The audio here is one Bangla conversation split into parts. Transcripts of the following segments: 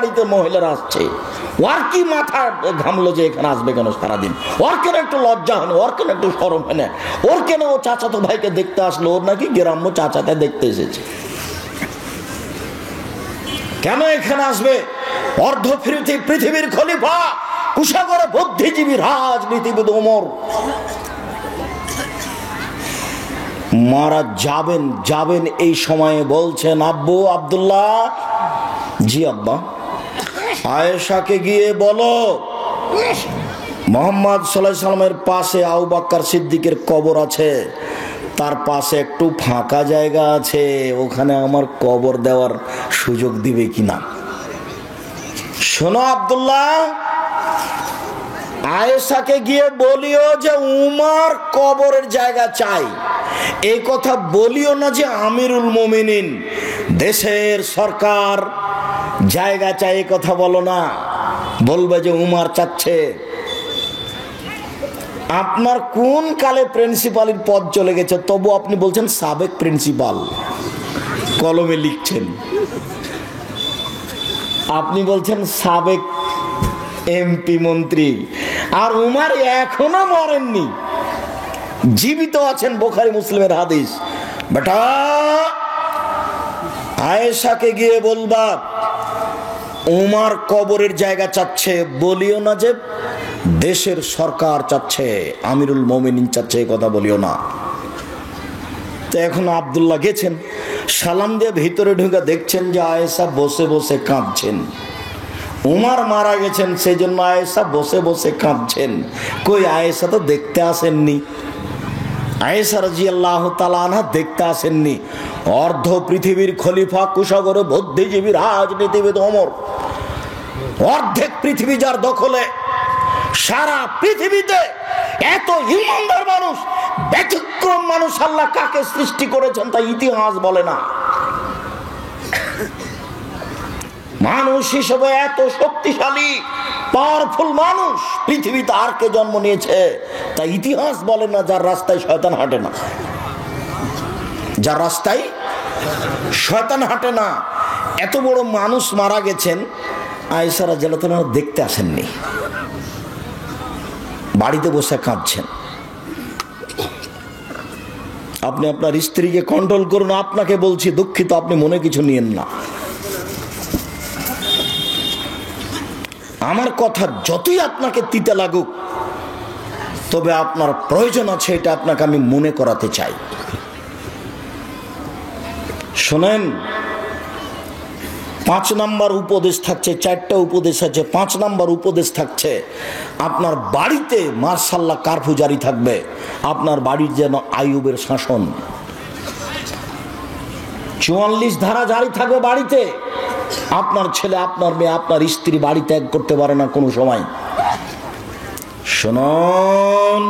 বাড়িতে মহিলারা আসছে, ওর কি মাথা ঘামলো যে এখানে আসবে কেন সারাদিন? ওর কেন একটু লজ্জা হয় না? ওর কেন একটু শরম হয় না? ওর কেন ও চাচাতো ভাইকে দেখতে আসলো? ওর নাকি গ্রাম্য চাচাতে দেখতে এসেছে, কেন এখানে আসবে? অর্ধ পৃথিবীর খলিফা, কুশাগরে বুদ্ধিজীবী, রাজনীতিবিদ ওমর মারা যাবেন এই সময়ে বলছেন, আব্বু আব্দুল্লাহ, জি আব্বা, আয়েশাকে গিয়ে বলো মুহাম্মদ সাল্লাল্লাহু আলাইহি সাল্লামের পাশে আবু বকর সিদ্দিকের কবর আছে, তার পাশে একটু ফাঁকা জায়গা আছে, ওখানে আমার কবর দেওয়ার সুযোগ দিবে কিনা। শোনো আব্দুল্লাহ, আয়েশাকে গিয়ে বলিও যে উমর কবরের জায়গা চাই। এই কথা বলিও না যে আমিরুল মুমিনিন, দেশের সরকার জায়গা চাই, এই কথা বলো না। বলবে যে উমর চাচ্ছে। আপনার কোন কালে প্রিন্সিপালের পদ চলে গেছে, তবু আপনি বলছেন সাবেক প্রিন্সিপাল, কলমে লিখছেন। আপনি বলছেন সাবেক এমপি মন্ত্রী, আর উমর এখনো মরেননি, জীবিত আছেন। বুখারী মুসলিমের হাদিস। বেটা, আয়েশাকে গিয়ে বলবা উমর কবরের জায়গা চাচ্ছে, বলিও না যে দেশের সরকার চাচ্ছে, আমিরুল মুমিনিন চাচ্ছে, এই কথা বলিও না। তো এখন আব্দুল্লাহ গেছেন, সালাম দিয়ে ভিতরে ঢুকে দেখছেন যে আয়েশা বসে বসে কাঁদছেন। উমর মারা গেছেন, সেই জন্য আয়েশা বসে বসে কাঁদছেন। কই আয়েশা তো দেখতে আসেননি, আয়েশা রাদিয়াল্লাহু তাআলা আনহা দেখতে আসেননি। অর্ধ পৃথিবীর খলিফা, কুশাগরে বুদ্ধিজীবী, রাজনীতিবিদ ওমর, অর্ধেক পৃথিবী যার দখলে, সারা পৃথিবীতে এত ইমানদার মানুষ, ব্যতিক্রম মানুষ আল্লাহ কাকে সৃষ্টি করেছেন তা ইতিহাস বলে না। মানুষ হিসেবে এত শক্তিশালী পাওয়ারফুল মানুষ পৃথিবীতে আর কে জন্ম নিয়েছে তা ইতিহাস বলে না। যার রাস্তায় শয়তান হাঁটে না, যার রাস্তায় শয়তান হাঁটে না, এত বড় মানুষ মারা গেছেন, আয়েশা রাদিয়াল্লাহু তাআলা দেখতে আসেননি, বাড়িতে বসে কাঁদছেন। আপনি আপনার স্ত্রীকে কন্ট্রোল করুন। আপনাকে বলছি, দুঃখিত, আপনি মনে কিছু নিয়েন না। আমার কথা যতই আপনাকে তিতে লাগুক, তবে আপনার প্রয়োজন আছে, এটা আপনাকে আমি মনে করাতে চাই। শোনেন, 5 নাম্বার উপদেশ থাকছে, 4টা উপদেশ আছে, 5 নাম্বার উপদেশ থাকছে, আপনার বাড়িতে মার্শাল্লাহ কারফিউ জারি থাকবে। আপনার বাড়ির যেন আইয়ুবের শাসন, 44 ধারা জারি থাকবে বাড়িতে। আপনার ছেলে, আপনার মেয়ে, আপনার স্ত্রী বাড়ি ত্যাগ করতে পারে না কোনো সময়। শুনুন,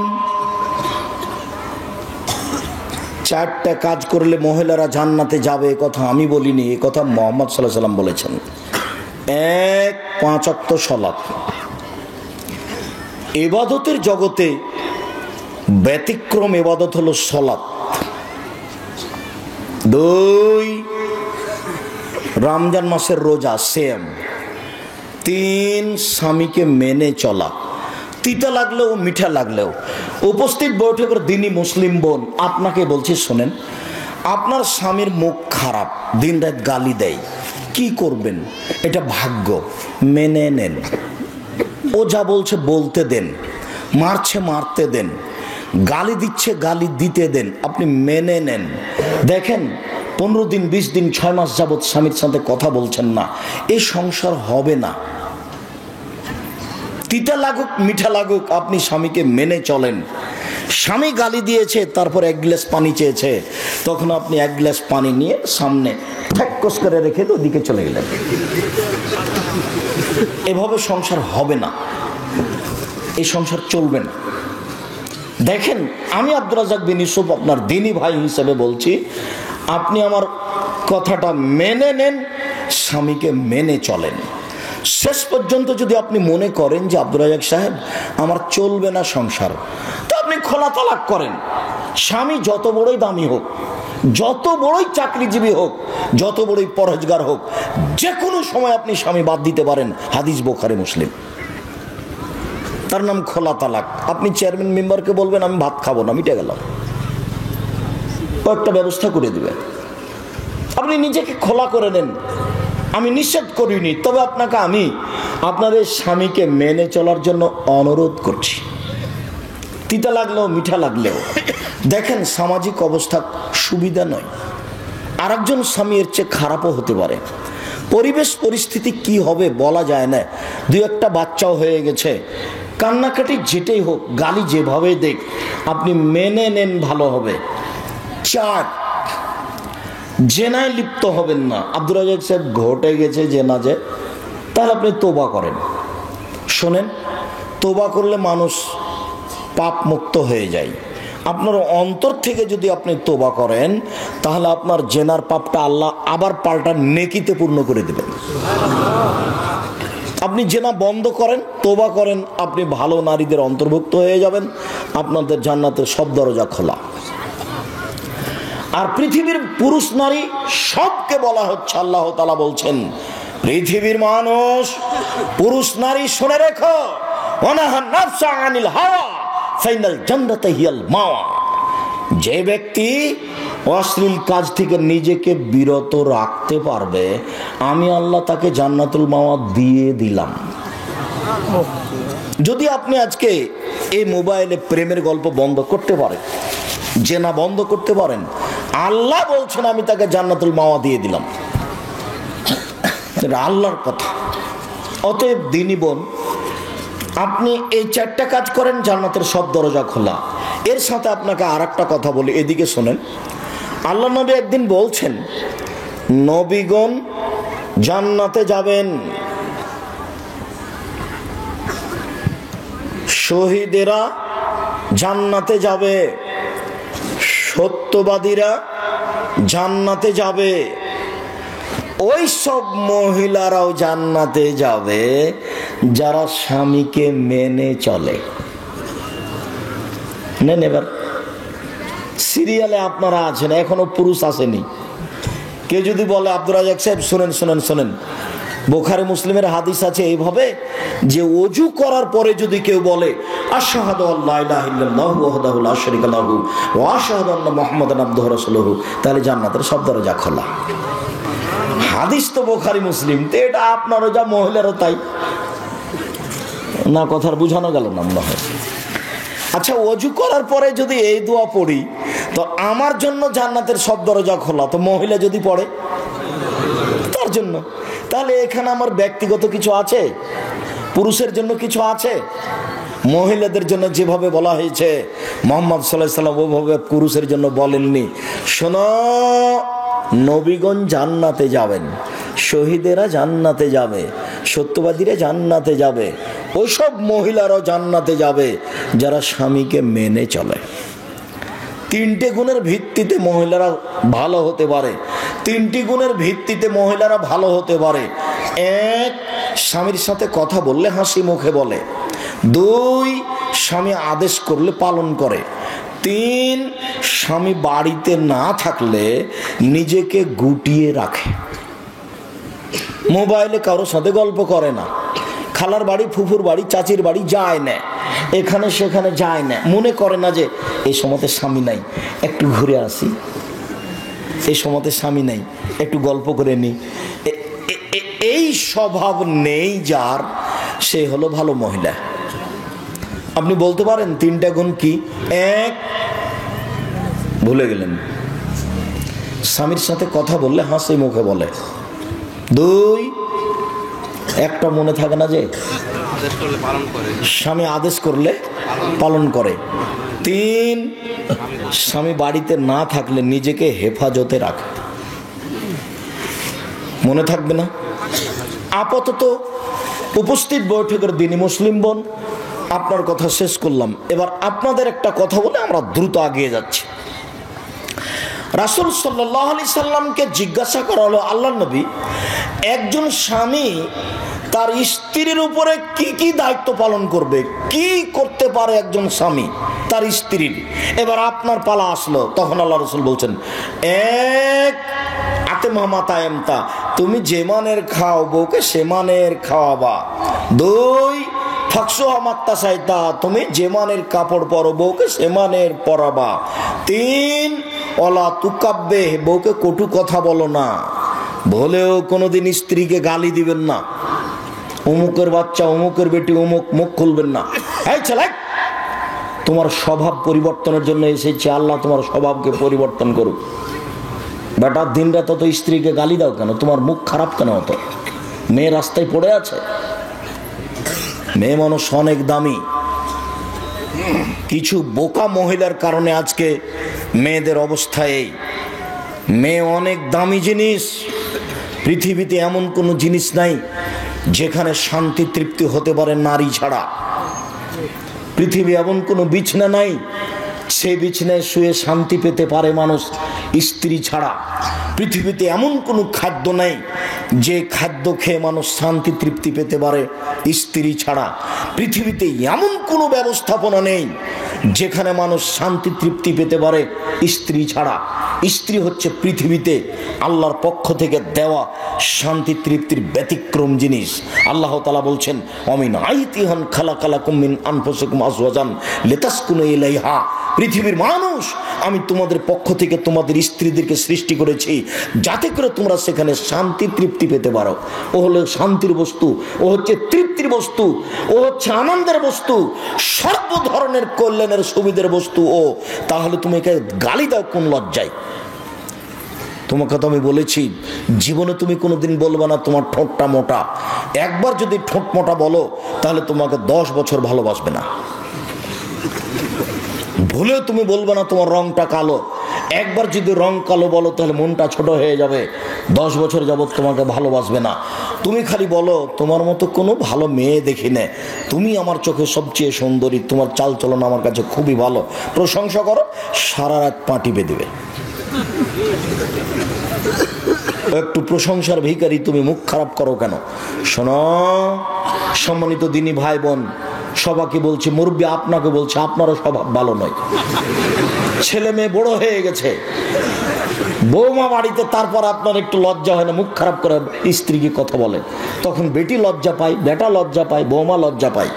4টা কাজ করলে মহিলারা জান্নাতে যাবে, এ কথা আমি বলিনি, এ কথা মুহাম্মদ সাল্লাল্লাহু আলাইহি সাল্লাম বলেছেন। 1, 5 ওয়াক্ত সালাত। ইবাদতের জগতে ব্যতিক্রম ইবাদত হলো সালাত। 2, রমজান মাসের রোজা, সেম। 3, স্বামীকে মেনে চলা, তিতা লাগলেও মিঠা লাগলেও। উপস্থিত বৈঠকের দিনই মুসলিম বোন, আপনাকে বলছি শোনেন, আপনার স্বামীর মুখ খারাপ, দিন রাত গালি দেয়, কি করবেন? এটা ভাগ্য, মেনে নেন। ও যা বলছে বলতে দেন, মারছে মারতে দেন, গালি দিচ্ছে গালি দিতে দেন, আপনি মেনে নেন। দেখেন 15 দিন, 20 দিন, 6 মাস যাবৎ স্বামীর সাথে কথা বলছেন না, এই সংসার হবে না। তিতা লাগুক মিঠা লাগুক, আপনি স্বামীকে মেনে চলেন। স্বামী গালি দিয়েছে, তারপর 1 গ্লাস পানি চেয়েছে, তখন আপনি 1 গ্লাস পানি নিয়ে সামনে ঠ্যাক্কস করে রেখে ওদিকে চলে গেলেন। এভাবে সংসার হবে না, এই সংসার চলবে না। দেখেন, আমি আব্দুর রাজ্জাক বিন ইউসুফ আপনার দিনী ভাই হিসেবে বলছি, আপনি আমার কথাটা মেনে নেন, স্বামীকে মেনে চলেন। শেষ পর্যন্ত যদি আপনি মনে করেন যে আব্দুর রাজ্জাক সাহেব আমার চলবে না সংসার, তো আপনি খোলা তালাক করেন। স্বামী যত বড়ই দামি হোক, যত বড়ই চাকরিজীবী হোক, যত বড়ই পরহেজগার হোক, যে কোনো সময় আপনি স্বামী বাদ দিতে পারেন। হাদিস বুখারী মুসলিম। তার নাম খোলা তালাক। আপনি চেয়ারম্যান মেম্বারকে বলবেন আমি ভাত খাবো না, মিটে গেলাম, ও একটা ব্যবস্থা করে দিবে। আপনি নিজেকে খোলা করে নেন। আমি নিষেধ করিনি, তবে আপনাকে আমি আপনার এই স্বামীকে মেনে চলার জন্য অনুরোধ করছি। তিতা লাগলেও মিঠা লাগলেও দেখেন, সামাজিক অবস্থা সুবিধা নয়। আর একজন স্বামী এর চেয়ে খারাপও হতে পারে। পরিবেশ পরিস্থিতি কি হবে বলা যায় না। দুই একটা বাচ্চাও হয়ে গেছে, কান্নাকাটি যেটাই হোক, গালি যেভাবে দেখ, আপনি মেনে নেন, ভালো হবে। 4, জেনায় লিপ্ত হবেন না। আব্দুর রাজ্জাক সাহেব ঘটে গেছে জেনা, যে তাহলে আপনি তোবা করেন। শোনেন, তোবা করলে মানুষ পাপ মুক্ত হয়ে যায়। আপনার অন্তর থেকে যদি আপনি তোবা করেন, তাহলে আপনার জেনার পাপটা আল্লাহ আবার পাল্টা নেকিতে পূর্ণ করে দেবেন। আপনি জেনা বন্ধ করেন, তোবা করেন, আপনি ভালো নারীদের অন্তর্ভুক্ত হয়ে যাবেন। আপনাদের জান্নাতের সব দরজা খোলা। আর পৃথিবীর পুরুষ নারী সবকে বলা হচ্ছে, আল্লাহ তাআলা বলছেন, পৃথিবীর মানুষ পুরুষ নারী শুনে রেখো, ওয়ানাহান নাফসা আনিল হাওয়া ফাইনাল জান্নাতে হিয়াল মাওয়া। যে ব্যক্তি অশ্লীল কাজ থেকে নিজেকে বিরত রাখতে পারবে, আমি আল্লাহ তাকে জান্নাতুল মাওয়া দিয়ে দিলাম। যদি আপনি আজকে এই মোবাইলে প্রেমের গল্প বন্ধ করতে পারেন, জেনা বন্ধ করতে পারেন, আল্লাহ বলছেন আমি তাকে জান্নাতুল মাওয়া দিয়ে দিলাম। আল্লাহর কথা। অতএব দিনী বোন, আপনি এই 4টা কাজ করেন, জান্নাতের সব দরজা খোলা। এর সাথে আপনাকে আর একটা কথা বলি, এদিকে শোনেন। আল্লাহ নবী একদিন বলছেন, নবীগণ জান্নাতে যাবেন, শহীদেরা জান্নাতে যাবে, সত্যবাদীরা জান্নাতে যাবে, ওই সব মহিলারাও জান্নাতে যাবে যারা স্বামীকে মেনে চলে। নেন, এবার সিরিয়ালে আপনারা আছেন, এখনো পুরুষ আসেনি। কেউ যদি বলে, আব্দুর রাজ্জাক সাহেব শুনেন শুনেন শুনেন, বুখারী মুসলিমের হাদিস আছে এইভাবে যে ওযু করার পরে যদি কেউ বলে আশহাদু আল্লা ইলাহা ইল্লাল্লাহু ওয়াহদাহু লা শারীকা লাহু ওয়া আশহাদু আন্না মুহাম্মাদান আবদুহু ওয়া রাসূলুহু, তাহলে জান্নাতের সব দরজা খোলা। হাদিস তো বুখারী মুসলিম, তো এটা আপনারও যা, মহিলারও তাই না। কথার বুঝানো গেল না মনে হয়। আচ্ছা, ওযু করার পরে যদি এই দোয়া পড়ি, তো আমার জন্য জান্নাতের সব দরজা খোলা, তো মহিলা যদি পড়ে তার জন্য, তাহলে এখানে আমার ব্যক্তিগত কিছু আছে, পুরুষের জন্য কিছু আছে। মহিলাদের জন্য যেভাবে বলা হয়েছে, মুহাম্মদ সাল্লাল্লাহু আলাইহি ওয়াসাল্লাম ওভাবে পুরুষের জন্য বলেননি। শোনো, নবীগণ জান্নাতে যাবেন, শহীদেরা জান্নাতে যাবে, সত্যবাদীরা জান্নাতে যাবে, ওইসব মহিলারাও জান্নাতে যাবে যারা স্বামীকে মেনে চলে। 3টে গুণের ভিত্তিতে মহিলারা ভালো হতে পারে। 3টি গুণের ভিত্তিতে মহিলারা ভালো হতে পারে। 1, স্বামীর সাথে কথা বললে হাসি মুখে বলে। 2, স্বামী আদেশ করলে পালন করে। 3, স্বামী বাড়িতে না থাকলে নিজেকে গুটিয়ে রাখে, মোবাইলে কারোর সাথে গল্প করে না, খালার বাড়ি, ফুফুর বাড়ি, চাচির বাড়ি যায় না, এখানে সেখানে যায় না, মনে করে না যে এই সময়তে স্বামী নাই, একটু ঘুরে আসি, এই সময়তে স্বামী নাই, একটু গল্প করে নি। এই স্বভাব নেই যার, সে হলো ভালো মহিলা। আপনি বলতে পারেন 3টা গুণ কি? 1, ভুলে গেলেন, স্বামীর সাথে কথা বললে হাসি মুখে বলে। 2, একটা মনে থাকে না যে স্বামী আদেশ করলে পালন করে। 3, স্বামী বাড়িতে না থাকলে নিজেকে হেফাজতে রাখে। মনে থাকবে না? আপাতত উপস্থিত বৈঠকের দিনই মুসলিম বোন, আপনার কথা শেষ করলাম। এবার আপনাদের একটা কথা বলে আমরা দ্রুত এগিয়ে যাচ্ছি। রাসূল সাল্লাল্লাহু আলাইহি সাল্লামকে জিজ্ঞাসা করা হলো, আল্লাহর নবী, একজন স্বামী তার স্ত্রীর উপরে কি কি দায়িত্ব পালন করবে, কি করতে পারে একজন স্বামী তার স্ত্রীর। এবার আপনার পালা আসলো, তখন আল্লাহ রাসূল বলছেন, এক আতেমামাতায়েমতা, তুমি যে মানের খাও বউকে সে মানের খাওয়াবা। দুই ফাকসুহামাত্তা সাইতা, তুমি যে মানের কাপড় পরো বউকে সে মানের পরাবা। তিন অলা তুকাব্বে, বউকে কটু কথা বলো না, বলেও কোনোদিন স্ত্রীকে গালি দিবেন না। অমুকের বাচ্চা, অমুকের বেটি, অমুক, মুখ খুলবেন না। এই ছেলে, তোমার স্বভাব পরিবর্তনের জন্য এসেছে, আল্লাহ তোমার স্বভাবকে পরিবর্তন করুক। বেটা দিন রাত তো স্ত্রীকে গালি দাও কেন? তোমার মুখ খারাপ কেন হতো? মেয়ে রাস্তায় পড়ে আছে। মেয়ে মানুষ অনেক দামি। কিছু বোকা মহিলার কারণে আজকে মেয়েদের অবস্থা এই। মেয়ে অনেক দামি জিনিস। পৃথিবীতে এমন কোনো জিনিস নাই যেখানে শান্তি তৃপ্তি হতে পারে নারী ছাড়া। পৃথিবী এমন কোনো বিছানা নাই সেই বিছানায় শুয়ে শান্তি পেতে পারে মানুষ স্ত্রী ছাড়া। পৃথিবীতে এমন কোনো খাদ্য নাই যে খাদ্য খেয়ে মানুষ শান্তি তৃপ্তি পেতে পারে স্ত্রী ছাড়া। পৃথিবীতে এমন কোনো ব্যবস্থাপনা নেই যেখানে মানুষ শান্তি তৃপ্তি পেতে পারে স্ত্রী ছাড়া। স্ত্রী হচ্ছে পৃথিবীতে আল্লাহর পক্ষ থেকে দেওয়া শান্তি তৃপ্তির ব্যতিক্রম জিনিস। আল্লাহ তাআলা বলছেন, অমিন আইতিহান খালাকালাকুম মিন আনফুসিকুম আজওয়াজান লিতাসকুনু ইলাইহা, পৃথিবীর মানুষ, আমি তোমাদের পক্ষ থেকে তোমাদের স্ত্রীদেরকে সৃষ্টি করেছি যাতে করে তোমরা সেখানে শান্তি তৃপ্তি পেতে পারো। ও হলো শান্তির বস্তু, ও হচ্ছে তৃপ্তির বস্তু, ও হচ্ছে আনন্দের বস্তু, সর্ব ধরনের কল্যাণের সুবিধার বস্তু ও। তাহলে তুমি একে গালি দাও কোন লজ্জায়? তোমাকে তো আমি বলেছি, জীবনে তুমি কোনোদিন বলবে না তোমার ঠোঁটটা মোটা। একবার যদি ঠোঁট মোটা বলো তাহলে তোমাকে 10 বছর ভালোবাসবে না। ভুলেও তুমি বলবে না তোমার রংটা কালো। একবার যদি রং কালো বলো তাহলে মনটা ছোট হয়ে যাবে, 10 বছর যাবত তোমাকে ভালোবাসবে না। তুমি খালি বলো, তোমার মতো কোনো ভালো মেয়ে দেখি না, তুমি আমার চোখে সবচেয়ে সুন্দরী, তোমার চাল চলন আমার কাছে খুবই ভালো, প্রশংসা করো, সারা রাত পা টিপে দেবে। একটু প্রশংসার ভিখারি, তুমি মুখ খারাপ করো কেন? শোনো সম্মানিত দিনী ভাই বোন, সবাইকে বলছি, মুরব্বী আপনাকে বলছি, আপনারও স্বভাব ভালো নয়। ছেলে মেয়ে বড় হয়ে গেছে, বৌমা বাড়িতে, তারপর আপনার একটু লজ্জা হয় না মুখ খারাপ করে স্ত্রীকে কথা বলে? তখন বেটি লজ্জা পায়, বেটা লজ্জা পায়, বৌমা লজ্জা পায়।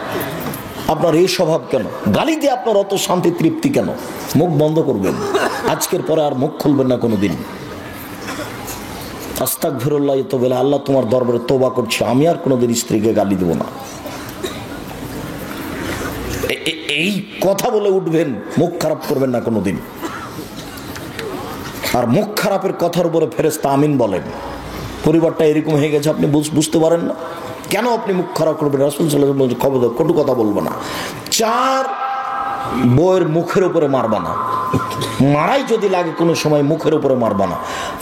আপনার এই স্বভাব কেন? গালি দিয়ে আপনার অত শান্তি তৃপ্তি কেন? মুখ বন্ধ করবেন, আজকের পরে আর মুখ খুলবেন না কোনোদিন। আস্তাগফিরুল্লাহ, তো বলে আল্লাহ তোমার দরবারে তওবা করছি, আমি আর কোনোদিন স্ত্রীকে গালি দেব না। এই কথা বলে উঠবেন, মুখ খারাপ করবেন না কোনোদিন। আর মুখ খারাপের কথার উপরে ফেরেশতা আমিন বলেন। পরিবারটা এরকম হয়ে গেছে, আপনি বুঝতে পারেন না কেন আপনি মুখ খারাপ করবেন? রাসূল সাল্লাল্লাহু আলাইহি ওয়াসাল্লাম খবরদার কটু কথা বলবো না। 4 বউয়ের মুখের উপরে মারবা না, মারাই যদি লাগে কোনো সময় মুখের উপরে মারবা না।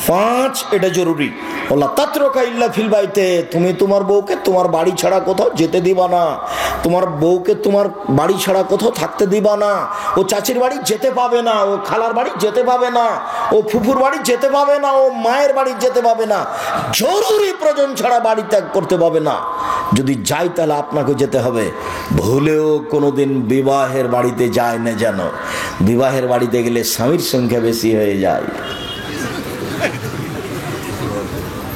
5 এটা জরুরি, ওলা তাতরকা ইল্লা ফিল বাইতে, তুমি তোমার বউকে তোমার বাড়ি ছাড়া কোথাও যেতে দিবা না। তোমার বউকে তোমার বাড়ি ছাড়া কোথাও থাকতে দিবা না। ও চাচির বাড়ি যেতে পাবে না, ও খালার বাড়ি যেতে পাবে না, ও ফুফুর বাড়ি যেতে পাবে না, ও মায়ের বাড়ি যেতে পাবে না, জরুরি প্রয়োজন ছাড়া বাড়ি ত্যাগ করতে পাবে না। যদি যাই তাহলে আপনাকে যেতে হবে। ভুলেও কোনোদিন বিবাহের বাড়িতে যায় না যেন, বিবাহের বাড়িতে গেলে স্বামীর সংখ্যা বেশি হয়ে যায়।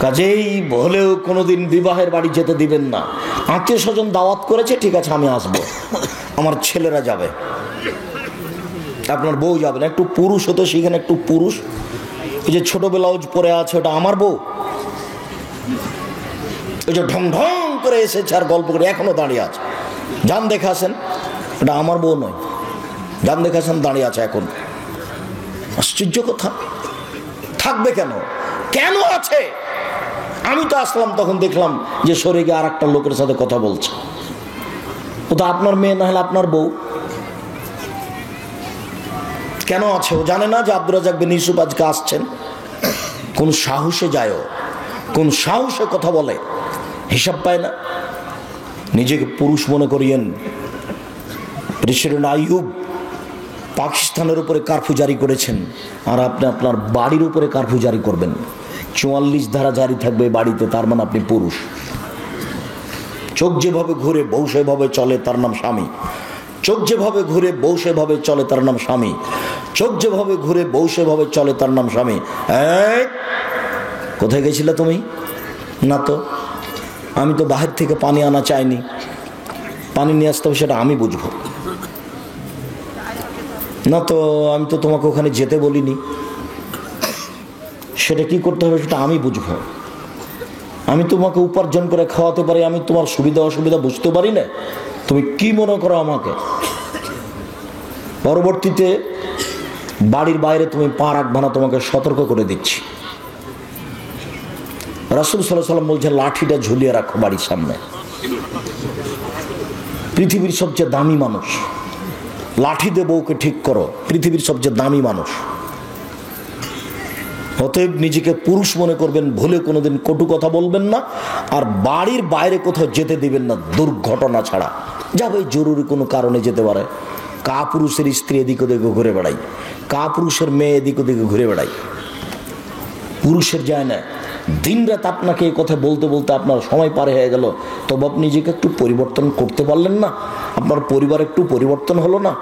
কাজেই ভুলেও কোনোদিন বিবাহের বাড়ি যেতে দিবেন না। আত্মীয় স্বজন দাওয়াত করেছে, ঠিক আছে আমি আসবো, আমার ছেলেরা যাবে, আপনার বউ যাবে না। একটু পুরুষ হতো সেখানে, একটু পুরুষ। এই যে ছোট ব্লাউজ পরে আছে ওটা আমার বউ, ওই যে ঢং ঢং করে এসেছে আর গল্প করে এখনো দাঁড়িয়ে আছে, যান দেখে আসেন, এটা আমার বউ নয়, যান দেখে আসেন, দাঁড়িয়ে আছে এখন। আশ্চর্য কথা, থাকবে কেন? কেন আছে? আমি তো আসলাম তখন দেখলাম যে সরে গিয়ে আর একটা লোকের সাথে কথা বলছে। ও তো আপনার মেয়ে, না হলে আপনার বউ। কেন আছে? ও জানে না যে আব্দুর রাজ্জাক বিন ইউসুফ আজকে আসছেন? কোন সাহসে যায়, কোন সাহসে কথা বলে, হিসাব পায় না। নিজেকে পুরুষ মনে করিয়েন। প্রেসিডেন্ট আইয়ুব পাকিস্তানের উপরে কারফিউ জারি করেছেন, আর আপনি আপনার বাড়ির উপরে কারফিউ জারি করবেন। 44 ধারা জারি থাকবে বাড়িতে, তার মানে আপনি পুরুষ। চোখ যেভাবে ঘুরে বউ সেভাবে চলে, তার নাম স্বামী। চোখ যেভাবে ঘুরে বউ সেভাবে চলে, তার নাম স্বামী। চোখ যেভাবে ঘুরে বউ সেভাবে চলে, তার নাম স্বামী। কোথায় গেছিলে তুমি? না তো, আমি তো বাহির থেকে পানি আনা চাইনি, পানি নিয়ে আসতে হবে সেটা আমি বুঝবো না। তো আমি তো তোমাকে ওখানে যেতে বলিনি, সেটা কি করতে হবে সেটা আমি বুঝবো। আমি তোমাকে উপার্জন করে খাওয়াতে পারি, আমি তোমার সুবিধা অসুবিধা বুঝতে পারি না? তুমি কি মনে করো আমাকে? পরবর্তীতে বাড়ির বাইরে তুমি পা রাখবে না, তোমাকে সতর্ক করে দিচ্ছি। রাসূল সাল্লাল্লাহু আলাইহি ওয়াসাল্লাম বলছেন, লাঠিটা ঝুলিয়ে রাখো বাড়ির সামনে। পৃথিবীর সবচেয়ে দামি মানুষ, লাঠি দিয়ে বউকে ঠিক করো, পৃথিবীর সবচেয়ে দামি মানুষ। অতএব নিজেকে পুরুষ মনে করবেন, ভুলে কোনোদিন কটু কথা বলবেন না, আর বাড়ির বাইরে কোথাও যেতে দিবেন না দুর্ঘটনা ছাড়া। যাবে জরুরি কোনো কারণে যেতে পারে। কা পুরুষের স্ত্রী এদিক ওদিকে ঘুরে বেড়াই, কা পুরুষের মেয়ে এদিক ওদিকে ঘুরে বেড়াই, পুরুষের যায় না। দিন রাত আপনাকে এই কথা বলতে বলতে আপনার সময় পার হয়ে গেল, তবে আপনি নিজেকে একটু পরিবর্তন করতে পারলেন না? আপনার পরিবার একটু পরিবর্তন হলো না?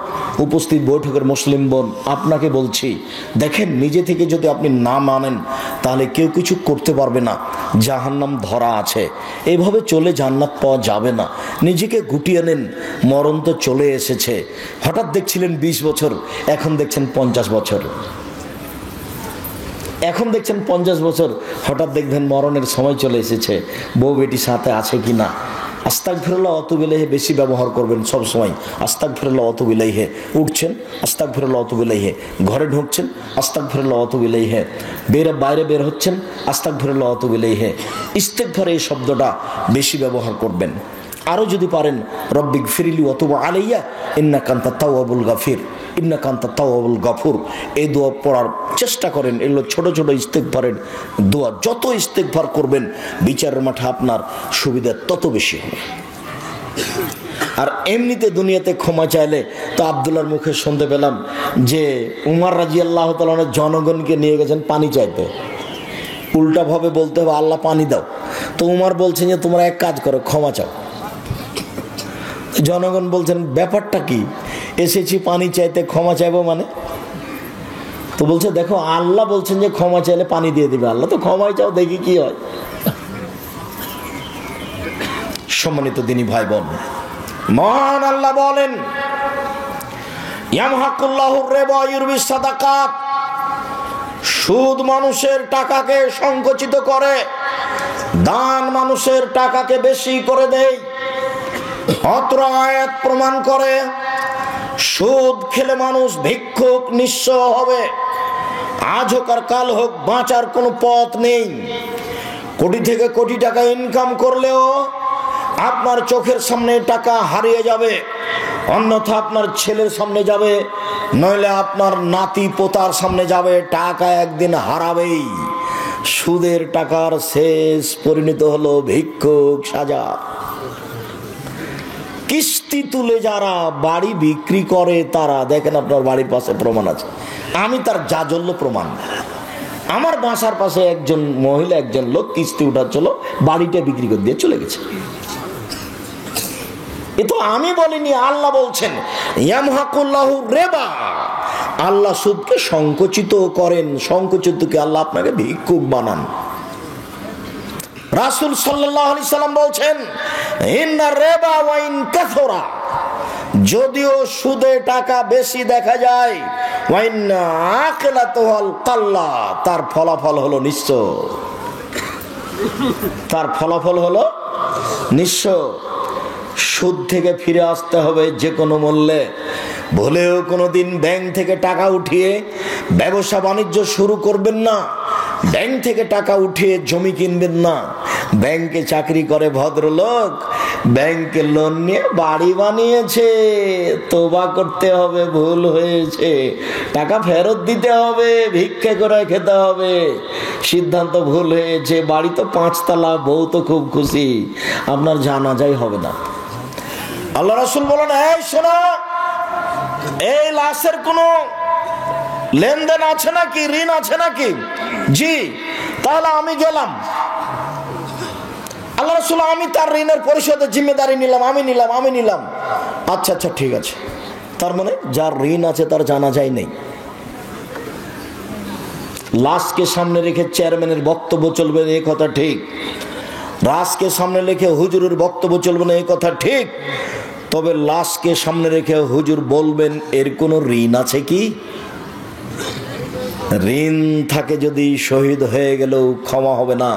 উপস্থিত বৈঠকের মুসলিম বোন, আপনাকে বলছি, দেখেন নিজে থেকে যদি আপনি না মানেন তাহলে কেউ কিছু করতে পারবে না। জাহান্নাম ধরা আছে, এইভাবে চলে জান্নাত পাওয়া যাবে না। নিজেকে গুটিয়ে নেন, মরণ তো চলে এসেছে। হঠাৎ দেখছিলেন 20 বছর, এখন দেখছেন 50 বছর। এখন দেখছেন 50 বছর, হঠাৎ দেখবেন মরণের সময় চলে এসেছে। বউ বেটি সাথে আছে কি না? আস্তাগফিরুল্লাহ ওয়াতুবু ইলাইহি বেশি ব্যবহার করবেন সব সময়। আস্তাগফিরুল্লাহ ওয়াতুবু ইলাইহি। উঠছেন, আস্তাগফিরুল্লাহ ওয়াতুবু ইলাইহি। ঘরে ঢুকছেন, আস্তাগফিরুল্লাহ ওয়াতুবু ইলাইহি। বাইরে বের হচ্ছেন, আস্তাগফিরুল্লাহ ওয়াতুবু ইলাইহি। ইস্তেগফার এই শব্দটা বেশি ব্যবহার করবেন। আরও যদি পারেন, রব্বিক ফিরলি ওয়াতুব আলাইয়া ইন্নাকা আনতাত তাওয়াবুল গাফির, ইন্নাকা আনতাত তাওয়াবুল গাফুর, এই দোয়া পড়ার চেষ্টা করেন। এগুলো ছোট ছোট ইস্তেগফারের দোয়া। যত ইস্তেগফার করবেন বিচারের মাঠে আপনার সুবিধা তত বেশি হবে। আর এমনিতে দুনিয়াতে ক্ষমা চাইলে তো আব্দুল্লাহর মুখে শুনতে পেলাম যে উমর রাদিয়াল্লাহু তাআলা জনগণকে নিয়ে গেছেন পানি চাইতে। উল্টাভাবে বলতে হবে আল্লাহ পানি দাও, তো উমর বলছেন যে তোমরা এক কাজ করো, ক্ষমা চাও। জনগণ বলছেন ব্যাপারটা কি, এসেছি পানি চাইতে, ক্ষমা চাইবো মানে? তো বলছে দেখো আল্লাহ বলছেন যে ক্ষমা চাইলে পানি দিয়ে দিবে, আল্লাহ তো ক্ষমাই চাও, দেখি কি হয়। সম্মানিত দিনী ভাই বোন, মহান আল্লাহ বলেন, ইয়ামহাকুল্লাহুর রিবা ওয়া ইউরবিস সাদাকাত, সুদ মানুষের টাকাকে সংকুচিত করে, দান মানুষের টাকাকে বেশি করে দেয়। অত্র আয়াত প্রমাণ করে সুদ খেলে মানুষ ভিক্ষুক নিঃস্ব হবে। আজ হোক আর কাল হোক বাঁচার কোনো পথ নেই। কোটি থেকে কোটি টাকা ইনকাম করলেও আপনার চোখের সামনে টাকা হারিয়ে যাবে, অন্যথা আপনার ছেলের সামনে যাবে, নইলে আপনার নাতি পোতার সামনে যাবে। টাকা একদিন হারাবেই। সুদের টাকার শেষ পরিণত হলো ভিক্ষুক সাজা। কিস্তি তুলে যারা বাড়ি বিক্রি করে তারা, দেখেন আপনার বাড়ির পাশে প্রমাণ আছে, আমি তার জাজল্য প্রমাণ। আমার বাসার পাশে একজন মহিলা, একজন লোক কিস্তি উঠাচ্ছিল, বাড়িটা বিক্রি করে দিয়ে চলে গেছে। এ তো আমি বলিনি, আল্লাহ বলছেন ইয়ামহাকুল্লাহু রিবা, আল্লাহ সুদকে সংকুচিত করেন। সংকুচিতকে আল্লাহ আপনাকে ভিক্ষুক বানান। রাসূল সাল্লাল্লাহু আলাইহি সাল্লাম বলছেন ইন্নার রিবা ওয়া ইন কাসরা, যদিও সুদে টাকা বেশি দেখা যায়, ওয়া ইন্না আকিলাতুল কাল্লা, তার ফলাফল হলো নিঃস্ব। তার ফলাফল হলো নিঃস্ব। সুদ থেকে ফিরে আসতে হবে যে কোনো মূল্যে। ভুলেও কোনোদিন ব্যাংক থেকে টাকা উঠিয়ে ব্যবসা বাণিজ্য শুরু করবেন না। ব্যাংক থেকে টাকা উঠিয়ে জমি কিনবেন না। ব্যাংকে চাকরি করে ভদ্রলোক, ব্যাংকে লোন নিয়ে বাড়ি বানিয়েছে, তোবা করতে হবে, ভুল হয়েছে, টাকা ফেরত দিতে হবে, ভিক্ষা করে খেতে হবে। সিদ্ধান্ত ভুল হয়েছে, বাড়ি তো 5 তলা, বউ তো খুব খুশি, আপনার জানাজাই হবে না। আল্লাহ রাসূল বলেন, এই শোনো, এই লাশের কোনো লেনদেন আছে নাকি, ঋণ আছে নাকি? জি। তাহলে আমি গেলাম, আল্লাহ রাসূল আমি তার ঋণের পরিশোধের জিম্মেদারি নিলাম, আমি নিলাম। আচ্ছা আচ্ছা ঠিক আছে। তার মানে যার ঋণ আছে তার জানাজাই নেই। লাশকে সামনে রেখে চেয়ারম্যানের বক্তব্য চলবে না, এই কথা ঠিক। লাশকে সামনে রেখে হুজুরের বক্তব্য চলবে না, এই কথা ঠিক। তবে লাশকে সামনে রেখে হুজুর বলবেন এর কোনো ঋণ আছে কি? ঋণ থাকে যদি শহীদ হয়ে গেলেও ক্ষমা হবে না।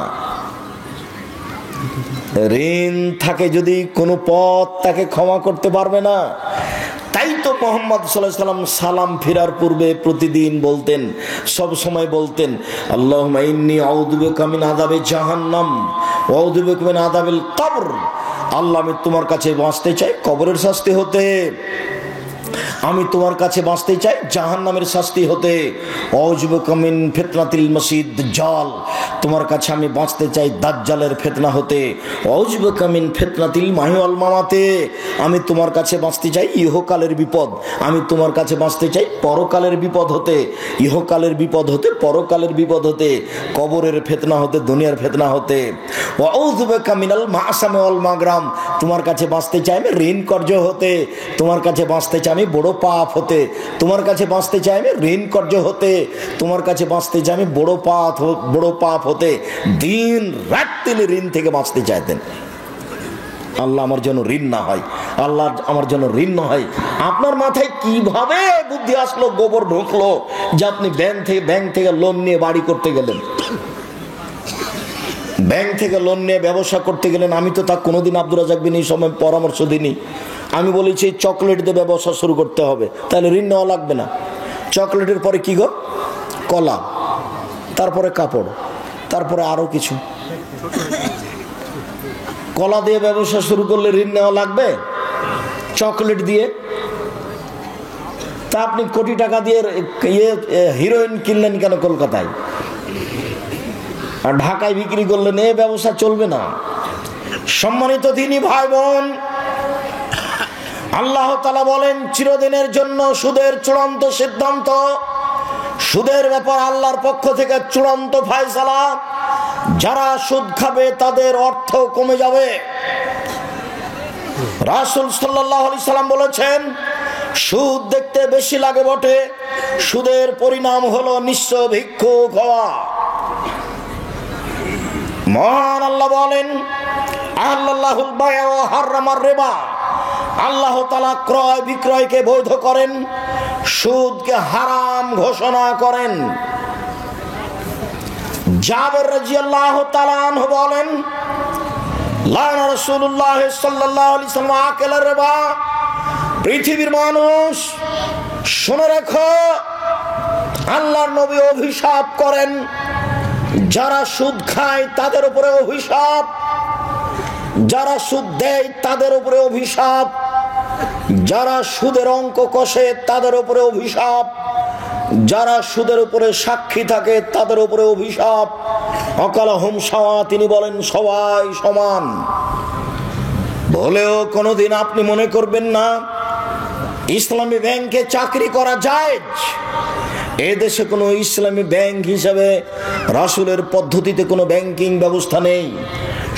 ঋণ থাকে যদি কোনো পথ তাকে ক্ষমা করতে পারবে না। তাই তো মুহাম্মদ সাল্লাল্লাহু আলাইহি ওয়াসাল্লাম সালাম ফেরার পূর্বে প্রতিদিন বলতেন, সব সময় বলতেন, আল্লাহুম্মা ইন্নী আউযু বিকা মিন আযাবি জাহান্নাম ওয়া আউযু বিকা মিন আযাবিল কবর। আল্লাহ আমি তোমার কাছে বাঁচতে চাই কবরের শাস্তি হতে, আমি তোমার কাছে বাঁচতে চাই জাহান্নামের শাস্তি হতে। আউযু বিকা মিন ফিতনাতিল মাসিদ দাজ্জাল, তোমার কাছে আমি বাঁচতে চাই দাজ্জালের ফিতনা হতে। আউযু বিকা মিন ফিতনাতিল মাহি ওয়াল মামাতে, আমি তোমার কাছে বাঁচতে চাই ইহকালের বিপদ, আমি তোমার কাছে বাঁচতে চাই পরকালের বিপদ হতে। ইহকালের বিপদ হতে, পরকালের বিপদ হতে, কবরের ফিতনা হতে, দুনিয়ার ফিতনা হতে। আউযু বিকা মিনাল মাসামি ওয়াল মাগরাম, তোমার কাছে বাঁচতে চাই আমি ঋণ কর্জ হতে, তোমার কাছে বাঁচতে চাই আমি বড় পাপ হতে, তোমার কাছে বাঁচতে চাই আমি ঋণ কর্জ হতে, তোমার কাছে বাঁচতে চাই আমি বড় পাপ হতে। দিন রাত তিনি ঋণ থেকে বাঁচতে চাইতেন। আল্লাহ আমার জন্য ঋণ না হয়, আল্লাহ আমার জন্য ঋণ না হয়। আপনার মাথায় কিভাবে বুদ্ধি আসলো, গোবর ঢুকলো যে আপনি ব্যাংক থেকে লোন নিয়ে বাড়ি করতে গেলেন, ব্যাংক থেকে লোন নিয়ে ব্যবসা করতে গেলেন? আমি তো তা কোনোদিন আব্দুর রাজ্জাক বিন এই সময় পরামর্শ দিইনি। আমি বলেছি চকলেট দিয়ে ব্যবসা শুরু করতে হবে, তাহলে ঋণ নেওয়া লাগবে না। চকলেটের পরে কি গো? কলা, তারপরে কাপড়, তারপরে আরো কিছু। কলা দিয়ে ব্যবসা শুরু করলে ঋণ নেওয়া লাগবে? চকলেট দিয়ে? তা আপনি কোটি টাকা দিয়ে হিরোইন কিনলেন কেন কলকাতায়, আর ঢাকায় বিক্রি করলেন? এ ব্যবসা চলবে না। সম্মানিত দিনী ভাই বোন, আল্লাহ তাআলা বলেন চিরদিনের জন্য সুদের চূড়ান্ত সিদ্ধান্ত, সুদের ব্যাপার আল্লাহর পক্ষ থেকে চূড়ান্ত ফয়সালা। যারা সুদ খাবে তাদের অর্থ কমে যাবে। রাসূল সাল্লাল্লাহু আলাইহি সাল্লাম বলেছেন সুদ দেখতে বেশি লাগে বটে, সুদের পরিণাম হলো নিঃস্ব ভিক্ষুক হওয়া। মহান আল্লাহ বলেন আল্লাহুল বায়আ ওয়া হারামার রিবা, আল্লাহ তাআলা ক্রয় বিক্রয়কে বৈধ করেন, সুদকে হারাম ঘোষণা করেন। জাবের রাদিয়াল্লাহু তাআলা আনহু বলেন লানা রাসূলুল্লাহ সাল্লাল্লাহু আলাইহি ওয়াসাল্লাম আকালার রিবা। পৃথিবীর মানুষ শুনে রাখো, আল্লাহর নবী অভিশাপ করেন যারা সুদ খায় তাদের উপরে অভিশাপ, যারা সুদ দেয় তাদের উপরে অভিশাপ, যারা সুদের অঙ্ক কষে তাদের উপরে অভিশাপ, যারা সুদের উপরে সাক্ষী থাকে তাদের উপরে অভিশাপ। অকালহুম সাওয়া, তিনি বলেন সবাই সমান। বলেও কোনোদিন আপনি মনে করবেন না ইসলামী ব্যাংকে চাকরি করা জায়েজ। এদেশে কোনো ইসলামী ব্যাংক হিসাবে রাসূলের পদ্ধতিতে কোনো ব্যাংকিং ব্যবস্থা নেই।